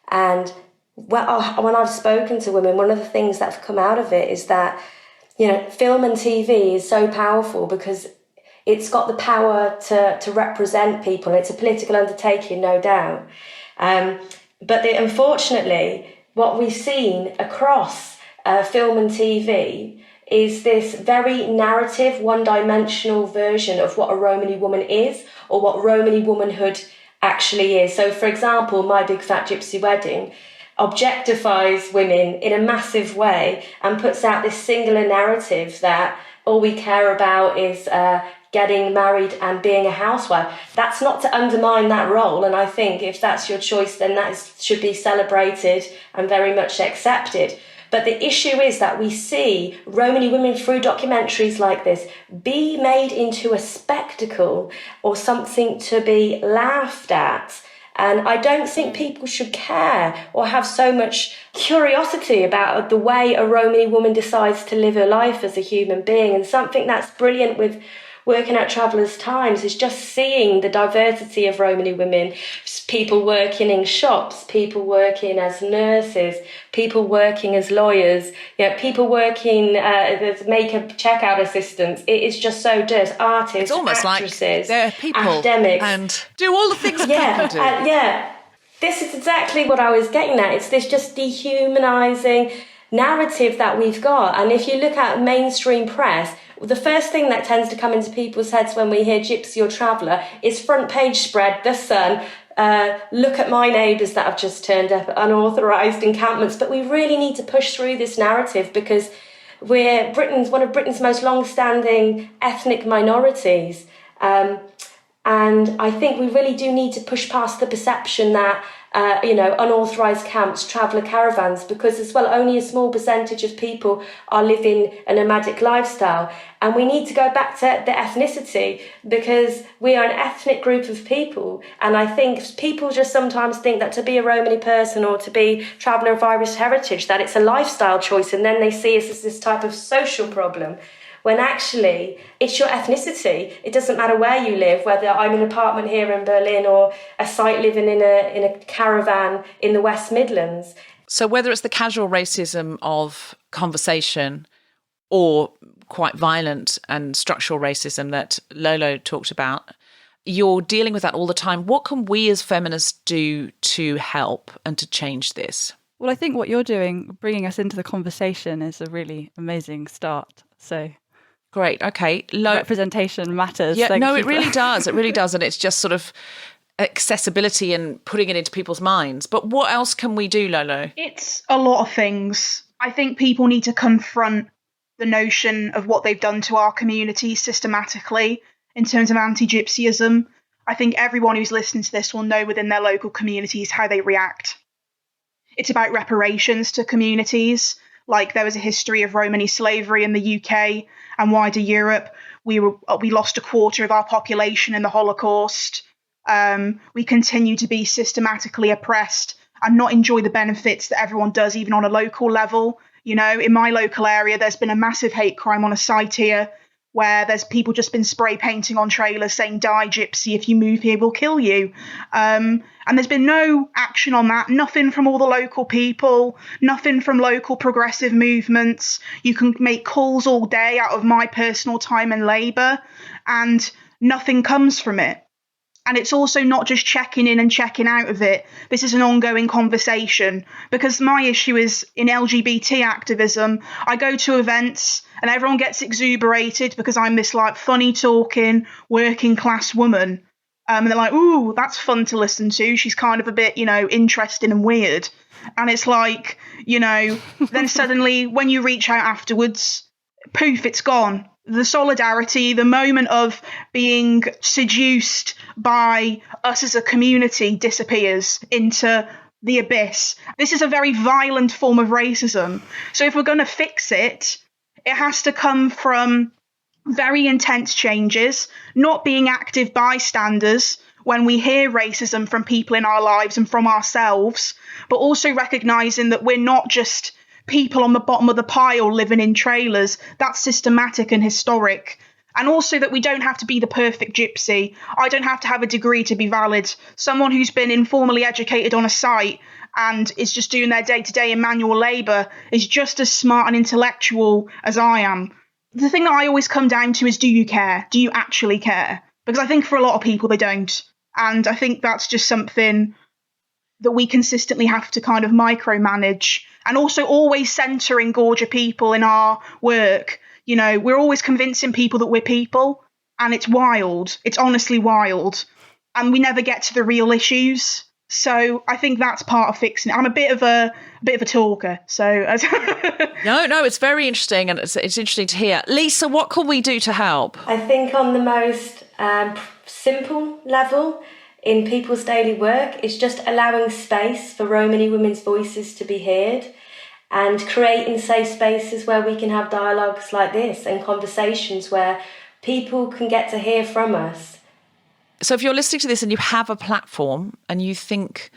And when I've spoken to women, one of the things that have come out of it is that, you know, film and TV is so powerful because it's got the power to represent people. It's a political undertaking, no doubt. But unfortunately, what we've seen across film and TV is this very narrative, one-dimensional version of what a Romany woman is or what Romany womanhood actually is. So, for example, My Big Fat Gypsy Wedding objectifies women in a massive way and puts out this singular narrative that all we care about is getting married and being a housewife. That's not to undermine that role, and I think if that's your choice, then should be celebrated and very much accepted. But the issue is that we see Romany women through documentaries like this be made into a spectacle or something to be laughed at. And I don't think people should care or have so much curiosity about the way a Romany woman decides to live her life as a human being. And something that's brilliant with working at Travellers Times is just seeing the diversity of Romany women, people working in shops, people working as nurses, people working as lawyers, people working as makeup checkout assistants. It is just so diverse. Artists, it's almost actresses, like they're people academics, and do all the things that people do. This is exactly what I was getting at. It's this just dehumanising narrative that we've got. And if you look at mainstream press, the first thing that tends to come into people's heads when we hear gypsy or traveller is front page spread, The Sun, look at my neighbours that have just turned up at unauthorised encampments. But we really need to push through this narrative because we're one of Britain's most long-standing ethnic minorities. And I think we really do need to push past the perception that unauthorised camps, traveller caravans, because as well, only a small percentage of people are living a nomadic lifestyle. And we need to go back to the ethnicity because we are an ethnic group of people. And I think people just sometimes think that to be a Romany person or to be traveller of Irish heritage, that it's a lifestyle choice. And then they see us as this type of social problem. When actually it's your ethnicity. It doesn't matter where you live, whether I'm in an apartment here in Berlin or a site living in a caravan in the West Midlands. So whether it's the casual racism of conversation or quite violent and structural racism that Lolo talked about, you're dealing with that all the time. What can we as feminists do to help and to change this? Well, I think what you're doing, bringing us into the conversation, is a really amazing start. So great. Okay. Representation matters. Yeah, no, it really does. It really does. And it's just sort of accessibility and putting it into people's minds. But what else can we do, Lolo? It's a lot of things. I think people need to confront the notion of what they've done to our community systematically in terms of anti-gypsyism. I think everyone who's listening to this will know within their local communities how they react. It's about reparations to communities. Like there was a history of Romany slavery in the UK and wider Europe. We lost a quarter of our population in the Holocaust. We continue to be systematically oppressed and not enjoy the benefits that everyone does, even on a local level. You know, in my local area, there's been a massive hate crime on a site here where there's people just been spray painting on trailers saying, "Die gypsy, if you move here, we'll kill you." And there's been no action on that, nothing from all the local people, nothing from local progressive movements. You can make calls all day out of my personal time and labour, and nothing comes from it. And it's also not just checking in and checking out of it. This is an ongoing conversation, because my issue is in LGBT activism. I go to events and everyone gets exuberated because I'm this like funny talking working class woman. And they're like, "Ooh, that's fun to listen to. She's kind of a bit, interesting and weird." And it's like, then suddenly when you reach out afterwards, poof, it's gone. the solidarity, the moment of being seduced by us as a community disappears into the abyss. This is a very violent form of racism. So if we're going to fix it, it has to come from very intense changes, not being active bystanders when we hear racism from people in our lives and from ourselves, but also recognising that we're not just people on the bottom of the pile living in trailers. That's systematic and historic. And also that we don't have to be the perfect gypsy. I don't have to have a degree to be valid. Someone who's been informally educated on a site and is just doing their day-to-day in manual labour is just as smart and intellectual as I am. The thing that I always come down to is, do you care? Do you actually care? Because I think for a lot of people, they don't. And I think that's just something that we consistently have to kind of micromanage, and also always centering Gorgia people in our work. You know, we're always convincing people that we're people, and it's wild. It's honestly wild. And we never get to the real issues. So I think that's part of fixing it. I'm a bit of a talker. So No, it's very interesting, and it's interesting to hear. Lisa, what can we do to help? I think on the most simple level in people's daily work is just allowing space for Romany women's voices to be heard, and creating safe spaces where we can have dialogues like this and conversations where people can get to hear from us. So if you're listening to this and you have a platform and you think,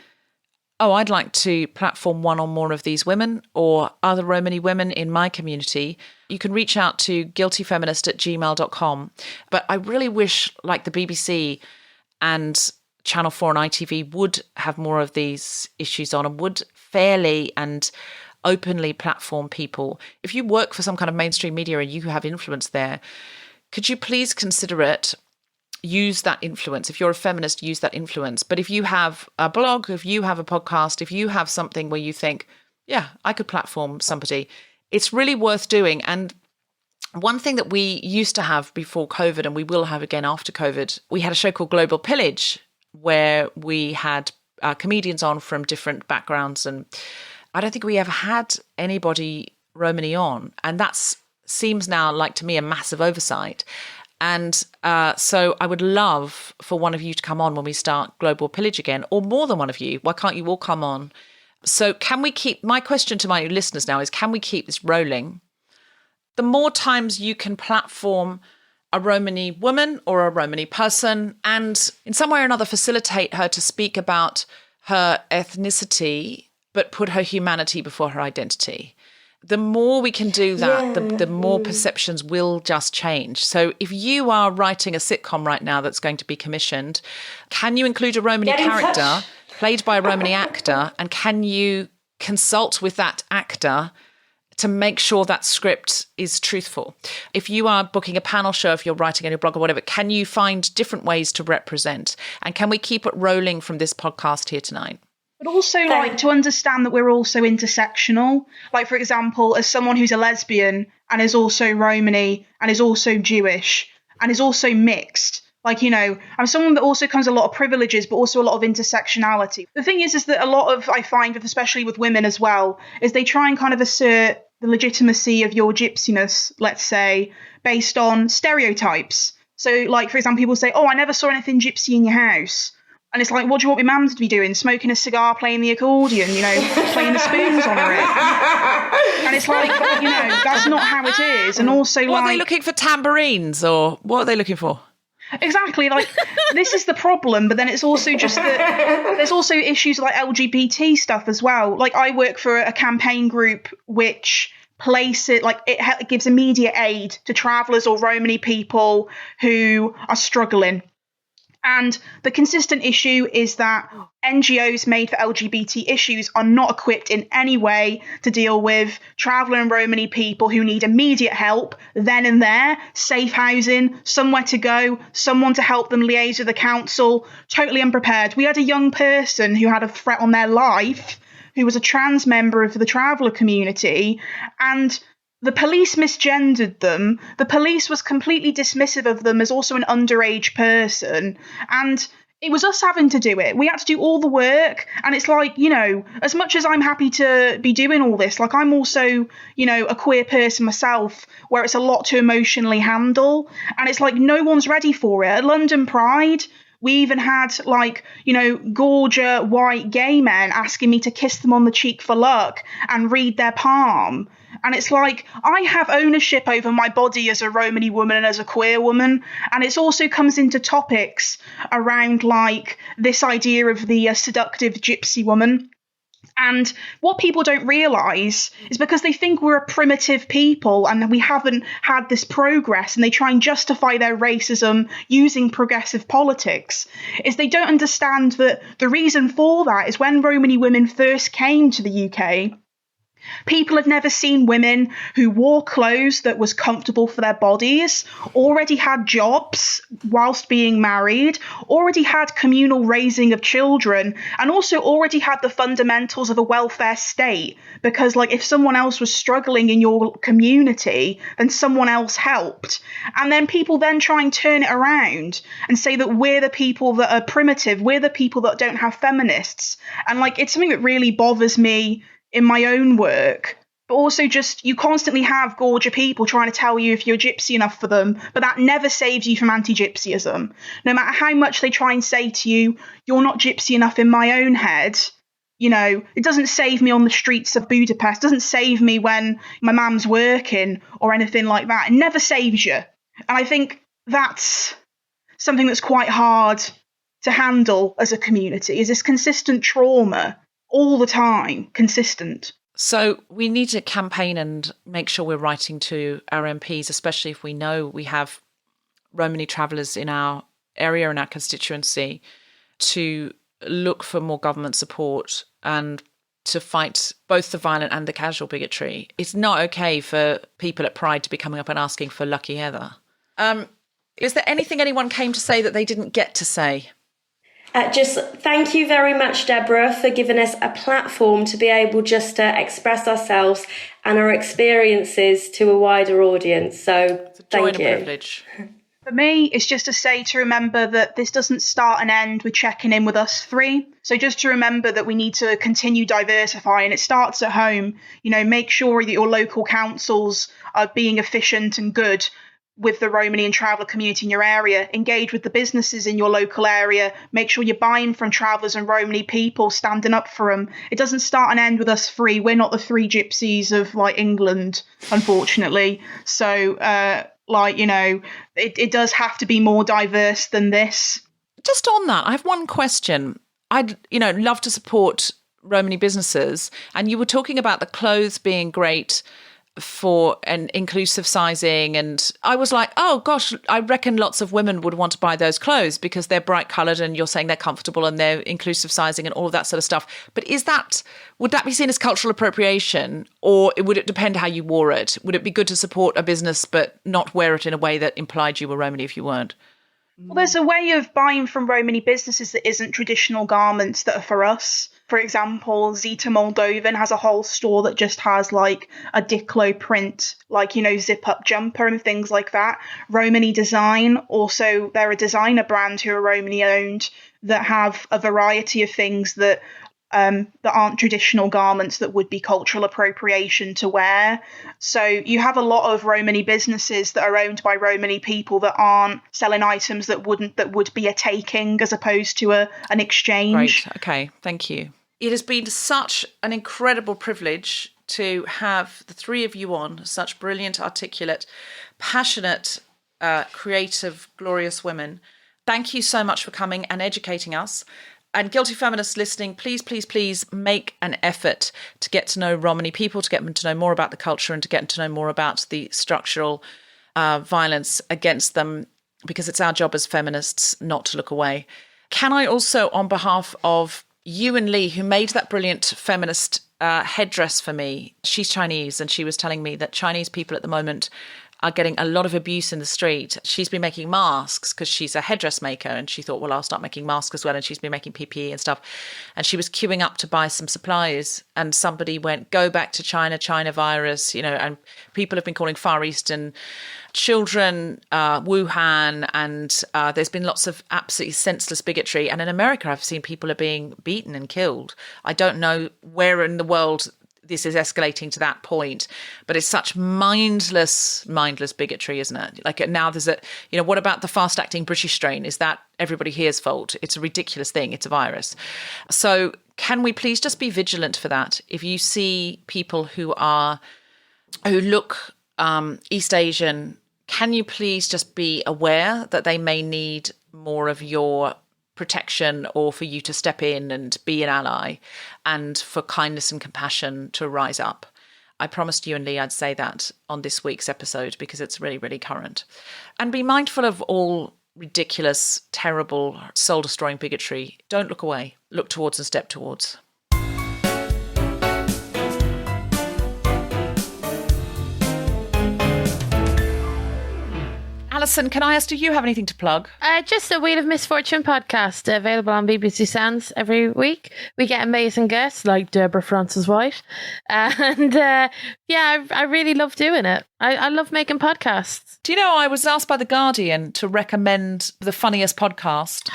oh, I'd like to platform one or more of these women or other Romany women in my community, you can reach out to guiltyfeminist@gmail.com. But I really wish, like the BBC and Channel 4 and ITV would have more of these issues on and would fairly and openly platform people. If you work for some kind of mainstream media and you have influence there, could you please consider it? Use that influence. If you're a feminist, use that influence. But if you have a blog, if you have a podcast, if you have something where you think, yeah, I could platform somebody, it's really worth doing. And one thing that we used to have before COVID, and we will have again after COVID, we had a show called Global Pillage, where we had comedians on from different backgrounds. And I don't think we ever had anybody Romany on. And that seems now like to me a massive oversight. And so I would love for one of you to come on when we start Global Pillage again, or more than one of you. Why can't you all come on? So can we keep, my question to my listeners now is, can we keep this rolling? The more times you can platform a Romany woman or a Romany person and in some way or another facilitate her to speak about her ethnicity, but put her humanity before her identity, the more we can do that, the more perceptions will just change. So if you are writing a sitcom right now that's going to be commissioned, can you include a Romany character played by a Romany actor, and can you consult with that actor to make sure that script is truthful? If you are booking a panel show, if you're writing on your blog or whatever, can you find different ways to represent? And can we keep it rolling from this podcast here tonight? But also, like, to understand that we're also intersectional. Like, for example, as someone who's a lesbian and is also Romany and is also Jewish and is also mixed, like, you know, I'm someone that also comes with a lot of privileges, but also a lot of intersectionality. The thing is that a lot of, I find, especially with women as well, is they try and kind of assert the legitimacy of your gypsiness, let's say, based on stereotypes. So, like, for example, people say, oh, I never saw anything gypsy in your house. And it's like, what do you want my mum to be doing? Smoking a cigar, playing the accordion, you know, playing the spoons on her head. And it's like, you know, that's not how it is. And also, what are they looking for, tambourines, or what are they looking for? Exactly. Like, this is the problem. But then it's also just that there's also issues like LGBT stuff as well. Like, I work for a campaign group which it gives immediate aid to travellers or Romany people who are struggling. And the consistent issue is that NGOs made for LGBT issues are not equipped in any way to deal with traveller and Romany people who need immediate help then and there, safe housing, somewhere to go, someone to help them liaise with the council, totally unprepared. We had a young person who had a threat on their life, who was a trans member of the traveller community, and the police misgendered them. The police was completely dismissive of them as also an underage person. And It was us having to do it. We had to do all the work. And it's like, as much as I'm happy to be doing all this, like I'm also, a queer person myself where it's a lot to emotionally handle. And it's like no one's ready for it. At London Pride, we even had gorgeous white gay men asking me to kiss them on the cheek for luck and read their palm. And it's like, I have ownership over my body as a Romany woman and as a queer woman. And it also comes into topics around like this idea of the seductive gypsy woman. And what people don't realise is because they think we're a primitive people and we haven't had this progress, and they try and justify their racism using progressive politics, is they don't understand that the reason for that is when Romany women first came to the UK, people had never seen women who wore clothes that was comfortable for their bodies, already had jobs whilst being married, already had communal raising of children, and also already had the fundamentals of a welfare state. Because like if someone else was struggling in your community, then someone else helped. And then people then try and turn it around and say that we're the people that are primitive, we're the people that don't have feminists. And like it's something that really bothers me in my own work, but also just you constantly have gorgeous people trying to tell you if you're gypsy enough for them, but that never saves you from anti-gypsyism. No matter how much they try and say to you, you're not gypsy enough in my own head, it doesn't save me on the streets of Budapest, doesn't save me when my mum's working or anything like that. It never saves you. And I think that's something that's quite hard to handle as a community, is this consistent trauma all the time, consistent. So we need to campaign and make sure we're writing to our MPs, especially if we know we have Romany travellers in our area and our constituency, to look for more government support and to fight both the violent and the casual bigotry. It's not okay for people at Pride to be coming up and asking for Lucky Heather. Is there anything anyone came to say that they didn't get to say? Just thank you very much, Deborah, for giving us a platform to be able just to express ourselves and our experiences to a wider audience. So it's a joy thank and you. A privilege. For me, it's just to say to remember that this doesn't start and end with checking in with us three. So just to remember that we need to continue diversifying. It starts at home. Make sure that your local councils are being efficient and good with the Romany and traveller community in your area. Engage with the businesses in your local area. Make sure you're buying from travellers and Romany people, standing up for them. It doesn't start and end with us three. We're not the three gypsies of England, unfortunately. So it does have to be more diverse than this. Just on that, I have one question. I'd love to support Romany businesses, and you were talking about the clothes being great for an inclusive sizing, and I was like, oh gosh, I reckon lots of women would want to buy those clothes because they're bright coloured and you're saying they're comfortable and they're inclusive sizing and all of that sort of stuff. But would that be seen as cultural appropriation, or would it depend how you wore it? Would it be good to support a business but not wear it in a way that implied you were Romany if you weren't? Well, there's a way of buying from Romany businesses that isn't traditional garments that are for us. For example, Zita Moldovan has a whole store that just has like a Diclo print, zip-up jumper and things like that. Romany Design, also they're a designer brand who are Romany owned that have a variety of things that aren't traditional garments that would be cultural appropriation to wear. So you have a lot of Romany businesses that are owned by Romany people that aren't selling items that would be a taking as opposed to an exchange. Right. Okay. Thank you. It has been such an incredible privilege to have the three of you on, such brilliant, articulate, passionate, creative, glorious women. Thank you so much for coming and educating us. And Guilty Feminists listening, please, please, please make an effort to get to know Romany people, to get them to know more about the culture and to get them to know more about the structural violence against them, because it's our job as feminists not to look away. Can I also, on behalf of you and Lee, who made that brilliant feminist headdress for me, she's Chinese, and she was telling me that Chinese people at the moment are getting a lot of abuse in the street. She's been making masks because she's a headdress maker, and she thought, well, I'll start making masks as well. And she's been making PPE and stuff. And she was queuing up to buy some supplies, and somebody went, go back to China, China virus, and people have been calling Far Eastern children Wuhan, and there's been lots of absolutely senseless bigotry. And in America, I've seen people are being beaten and killed. I don't know where in the world this is escalating to that point, but it's such mindless bigotry, isn't it? Like now there's what about the fast acting British strain? Is that everybody here's fault? It's a ridiculous thing. It's a virus. So can we please just be vigilant for that? If you see people who look East Asian, can you please just be aware that they may need more of your protection, or for you to step in and be an ally, and for kindness and compassion to rise up. I promised you and Lee I'd say that on this week's episode because it's really, really current. And be mindful of all ridiculous, terrible, soul-destroying bigotry. Don't look away. Look towards and step towards. Alison, can I ask, do you have anything to plug? Just the Wheel of Misfortune podcast, available on BBC Sounds every week. We get amazing guests like Deborah Frances-White. And I really love doing it. I love making podcasts. Do you know, I was asked by The Guardian to recommend the funniest podcast,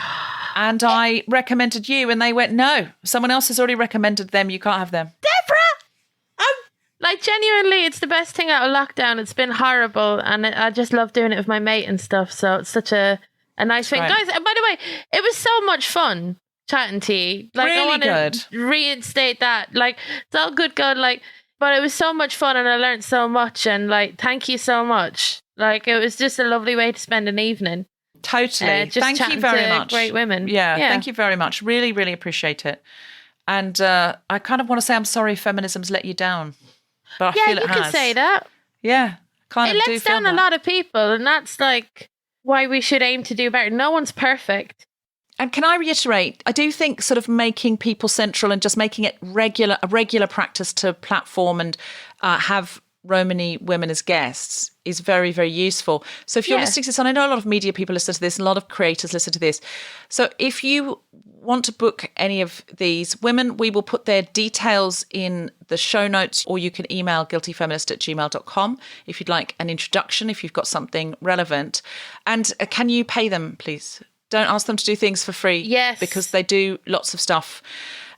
and I recommended you, and they went, no, someone else has already recommended them. You can't have them. Deborah! Like, genuinely, it's the best thing out of lockdown. It's been horrible, and I just love doing it with my mate and stuff, so it's such a nice thing. Right. Guys, by the way, it was so much fun chatting to you. Like, really I want to reinstate that. Like, it's all good going, but it was so much fun, and I learned so much, and, thank you so much. Like, it was just a lovely way to spend an evening. Totally. Just thank you very much. Great women. Yeah, thank you very much. Really, really appreciate it. And I kind of want to say I'm sorry feminism's let you down. But I feel it has. You can say that. Yeah, it lets down a lot of people, and that's why we should aim to do better. No one's perfect. And can I reiterate, I do think sort of making people central and just making it a regular practice to platform and have Romany women as guests is very, very useful. So if you're listening to this, and I know a lot of media people listen to this, and a lot of creators listen to this. So if you want to book any of these women, we will put their details in the show notes, or you can email guiltyfeminist@gmail.com if you'd like an introduction, if you've got something relevant. And can you pay them, please? Don't ask them to do things for free. Yes. Because they do lots of stuff.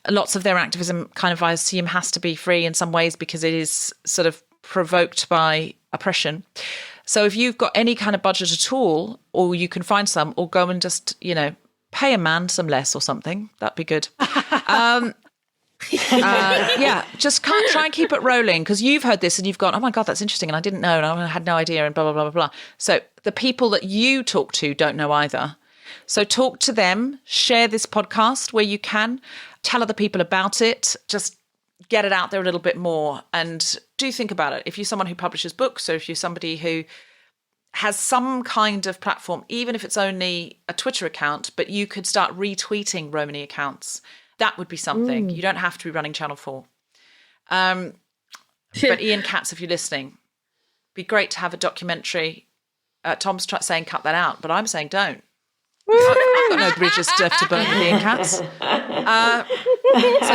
Lots of their activism kind of, I assume, has to be free in some ways because it is sort of provoked by oppression. So if you've got any kind of budget at all, or you can find some, or go and just, pay a man some less or something, that'd be good. Just try and keep it rolling, because you've heard this and you've gone, oh my God, that's interesting, and I didn't know, and I had no idea, and blah, blah, blah, blah, blah. So the people that you talk to don't know either. So talk to them, share this podcast where you can, tell other people about it, just get it out there a little bit more, and do think about it. If you're someone who publishes books, or if you're somebody who has some kind of platform, even if it's only a Twitter account, but you could start retweeting Romany accounts, that would be something. You don't have to be running Channel 4. But Ian Katz, if you're listening, be great to have a documentary. Tom's saying cut that out, but I'm saying don't. I've got no bridges to burn with Ian Katz. So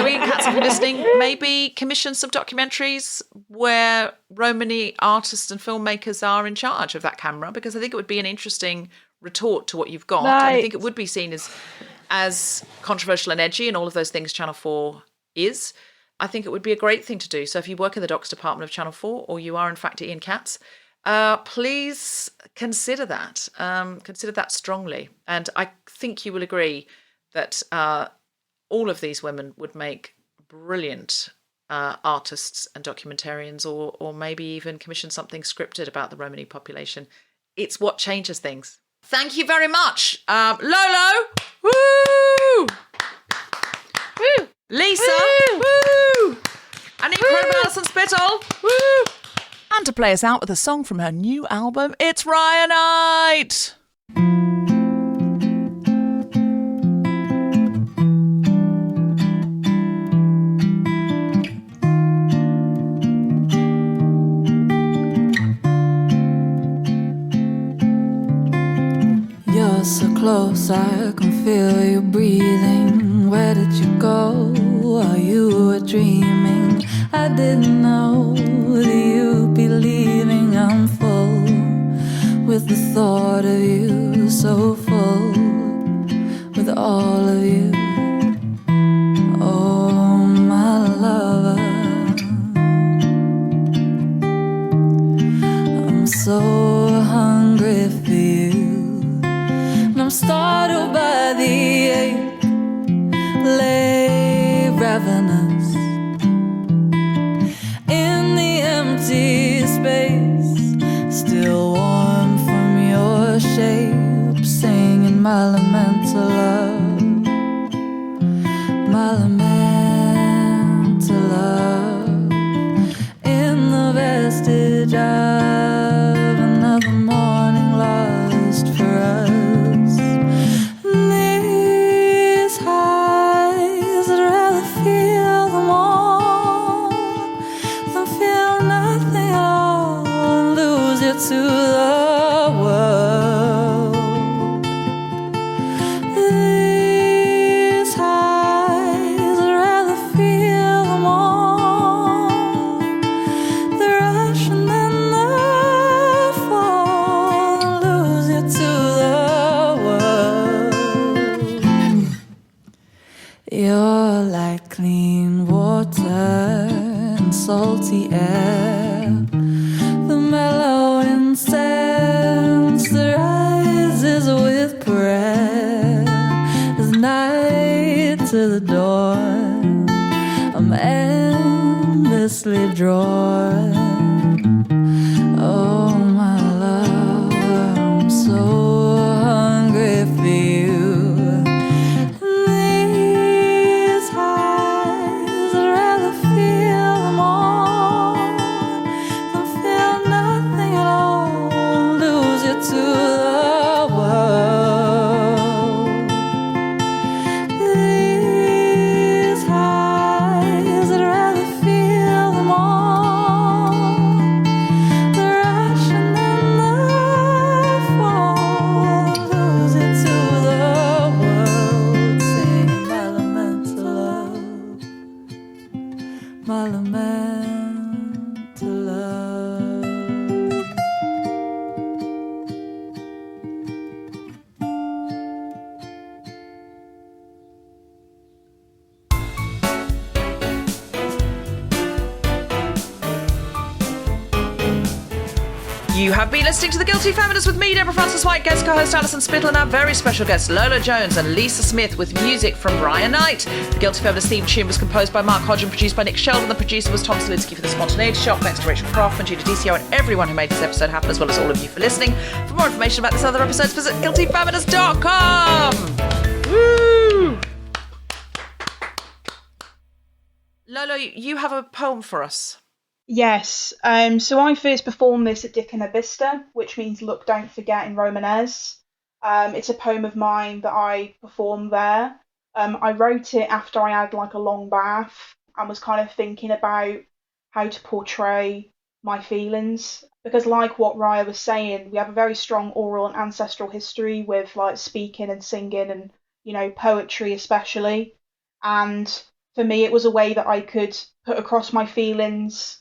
Ian Katz, if you're listening, maybe commission some documentaries where Romany artists and filmmakers are in charge of that camera, because I think it would be an interesting retort to what you've got. Right. And I think it would be seen as controversial and edgy and all of those things Channel 4 is. I think it would be a great thing to do. So if you work in the docs department of Channel 4, or you are in fact Ian Katz, please consider that. Consider that strongly. And I think you will agree that all of these women would make brilliant artists and documentarians, or maybe even commission something scripted about the Romany population. It's what changes things. Thank you very much. Lolo! Woo! Woo! Lisa! Woo! And incredible Alison Spittle! Woo! And to play us out with a song from her new album, it's Riah Knight! So close I can feel you breathing. Where did you go while you were dreaming? I didn't know that you'd be leaving. I'm full with the thought of you, so full with all of you. Oh, my lover, I'm so hungry for you, and I'm startled by the ache, lay ravenous in the empty space, still warm from your shape, singing my lament to love, my lament to love, in the vestige of another morning lost for us. These highs, I'd rather feel them all than feel nothing at all and lose you to the world. These highs, I'd rather feel them all, the rush and then the fall, and lose you to the world. You're like clean water and salty air, the mellow incense that rises with prayer, as night to the dawn, I'm endlessly drawn. Oh, my love, I'm so hungry for you. These highs, I'd rather feel them all than feel nothing at all, lose you to the world. These highs, I'd rather feel them all, the rush and then the fall, lose it to the world, sing my lament to love, my lament to love. You have been listening to The Guilty Feminist with me, Deborah Frances-White, guest co-host Alison Spittle, and our very special guests Lolo Jones and Lisa Smith, with music from Riah Knight. The Guilty Feminist theme tune was composed by Mark Hodge and produced by Nick Sheldon. The producer was Tom Salinsky for The Spontaneity Shop. Thanks to Rachel Craft and Judy DCO and everyone who made this episode happen, as well as all of you for listening. For more information about this other episodes, visit guiltyfeminist.com. Woo! Lolo, you have a poem for us. Yes, so I first performed this at Dick and Vista, which means look, don't forget in Romanes. It's a poem of mine that I performed there. I wrote it after I had like a long bath and was kind of thinking about how to portray my feelings. Because like what Riah was saying, we have a very strong oral and ancestral history with like speaking and singing and, you know, poetry especially. And for me, it was a way that I could put across my feelings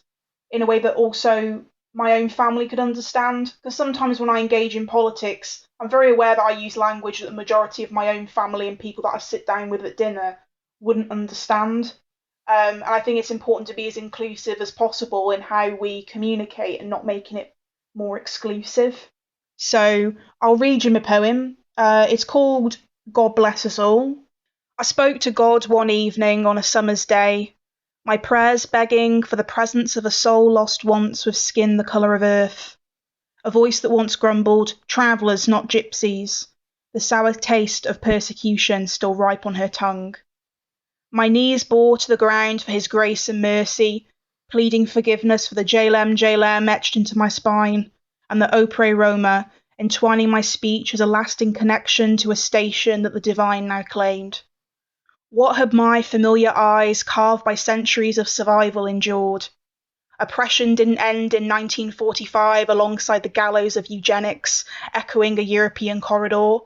in a way that also my own family could understand. Because sometimes when I engage in politics, I'm very aware that I use language that the majority of my own family and people that I sit down with at dinner wouldn't understand. And I think it's important to be as inclusive as possible in how we communicate and not making it more exclusive. So I'll read you my poem. It's called God Bless Us All. I spoke to God one evening on a summer's day, my prayers begging for the presence of a soul lost once with skin the colour of earth. A voice that once grumbled, travellers, not gypsies, the sour taste of persecution still ripe on her tongue. My knees bore to the ground for his grace and mercy, pleading forgiveness for the Jalem etched into my spine, and the Opre Roma, entwining my speech as a lasting connection to a station that the divine now claimed. What had my familiar eyes, carved by centuries of survival, endured? Oppression didn't end in 1945 alongside the gallows of eugenics, echoing a European corridor.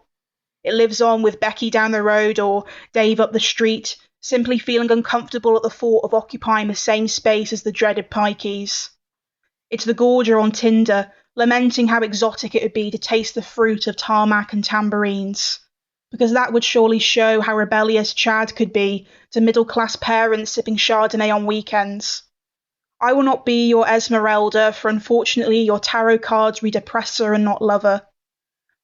It lives on with Becky down the road or Dave up the street, simply feeling uncomfortable at the thought of occupying the same space as the dreaded pikeys. It's the gorger on Tinder, lamenting how exotic it would be to taste the fruit of tarmac and tambourines, because that would surely show how rebellious Chad could be to middle-class parents sipping Chardonnay on weekends. I will not be your Esmeralda, for unfortunately your tarot cards read oppressor and not lover.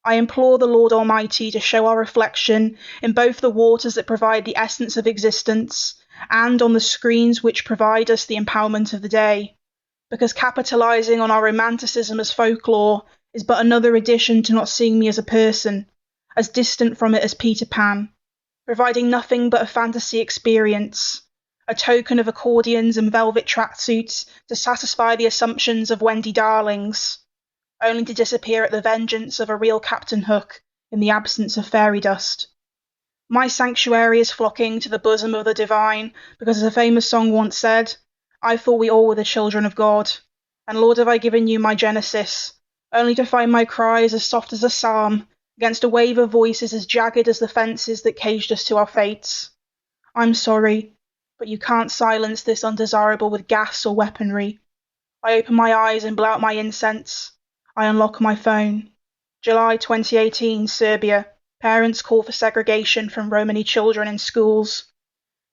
I implore the Lord Almighty to show our reflection in both the waters that provide the essence of existence and on the screens which provide us the empowerment of the day, because capitalising on our romanticism as folklore is but another addition to not seeing me as a person, as distant from it as Peter Pan, providing nothing but a fantasy experience, a token of accordions and velvet tracksuits to satisfy the assumptions of Wendy Darlings, only to disappear at the vengeance of a real Captain Hook in the absence of fairy dust. My sanctuary is flocking to the bosom of the divine, because as a famous song once said, I thought we all were the children of God, and Lord have I given you my Genesis, only to find my cries as soft as a psalm, against a wave of voices as jagged as the fences that caged us to our fates. I'm sorry, but you can't silence this undesirable with gas or weaponry. I open my eyes and blow out my incense. I unlock my phone. July 2018, Serbia. Parents call for segregation from Romany children in schools.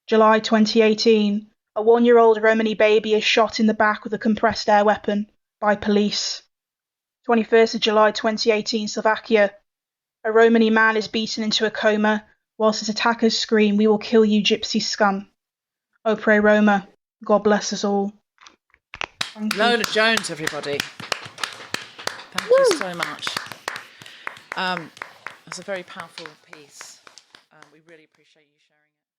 July 2018. A 1-year-old Romany baby is shot in the back with a compressed air weapon by police. 21st of July 2018, Slovakia. A Romany man is beaten into a coma whilst his attackers scream, "We will kill you, gypsy scum." Opre Roma. God bless us all. Thank you. Lola Jones, everybody. Thank you so much. That's a very powerful piece. We really appreciate you sharing it.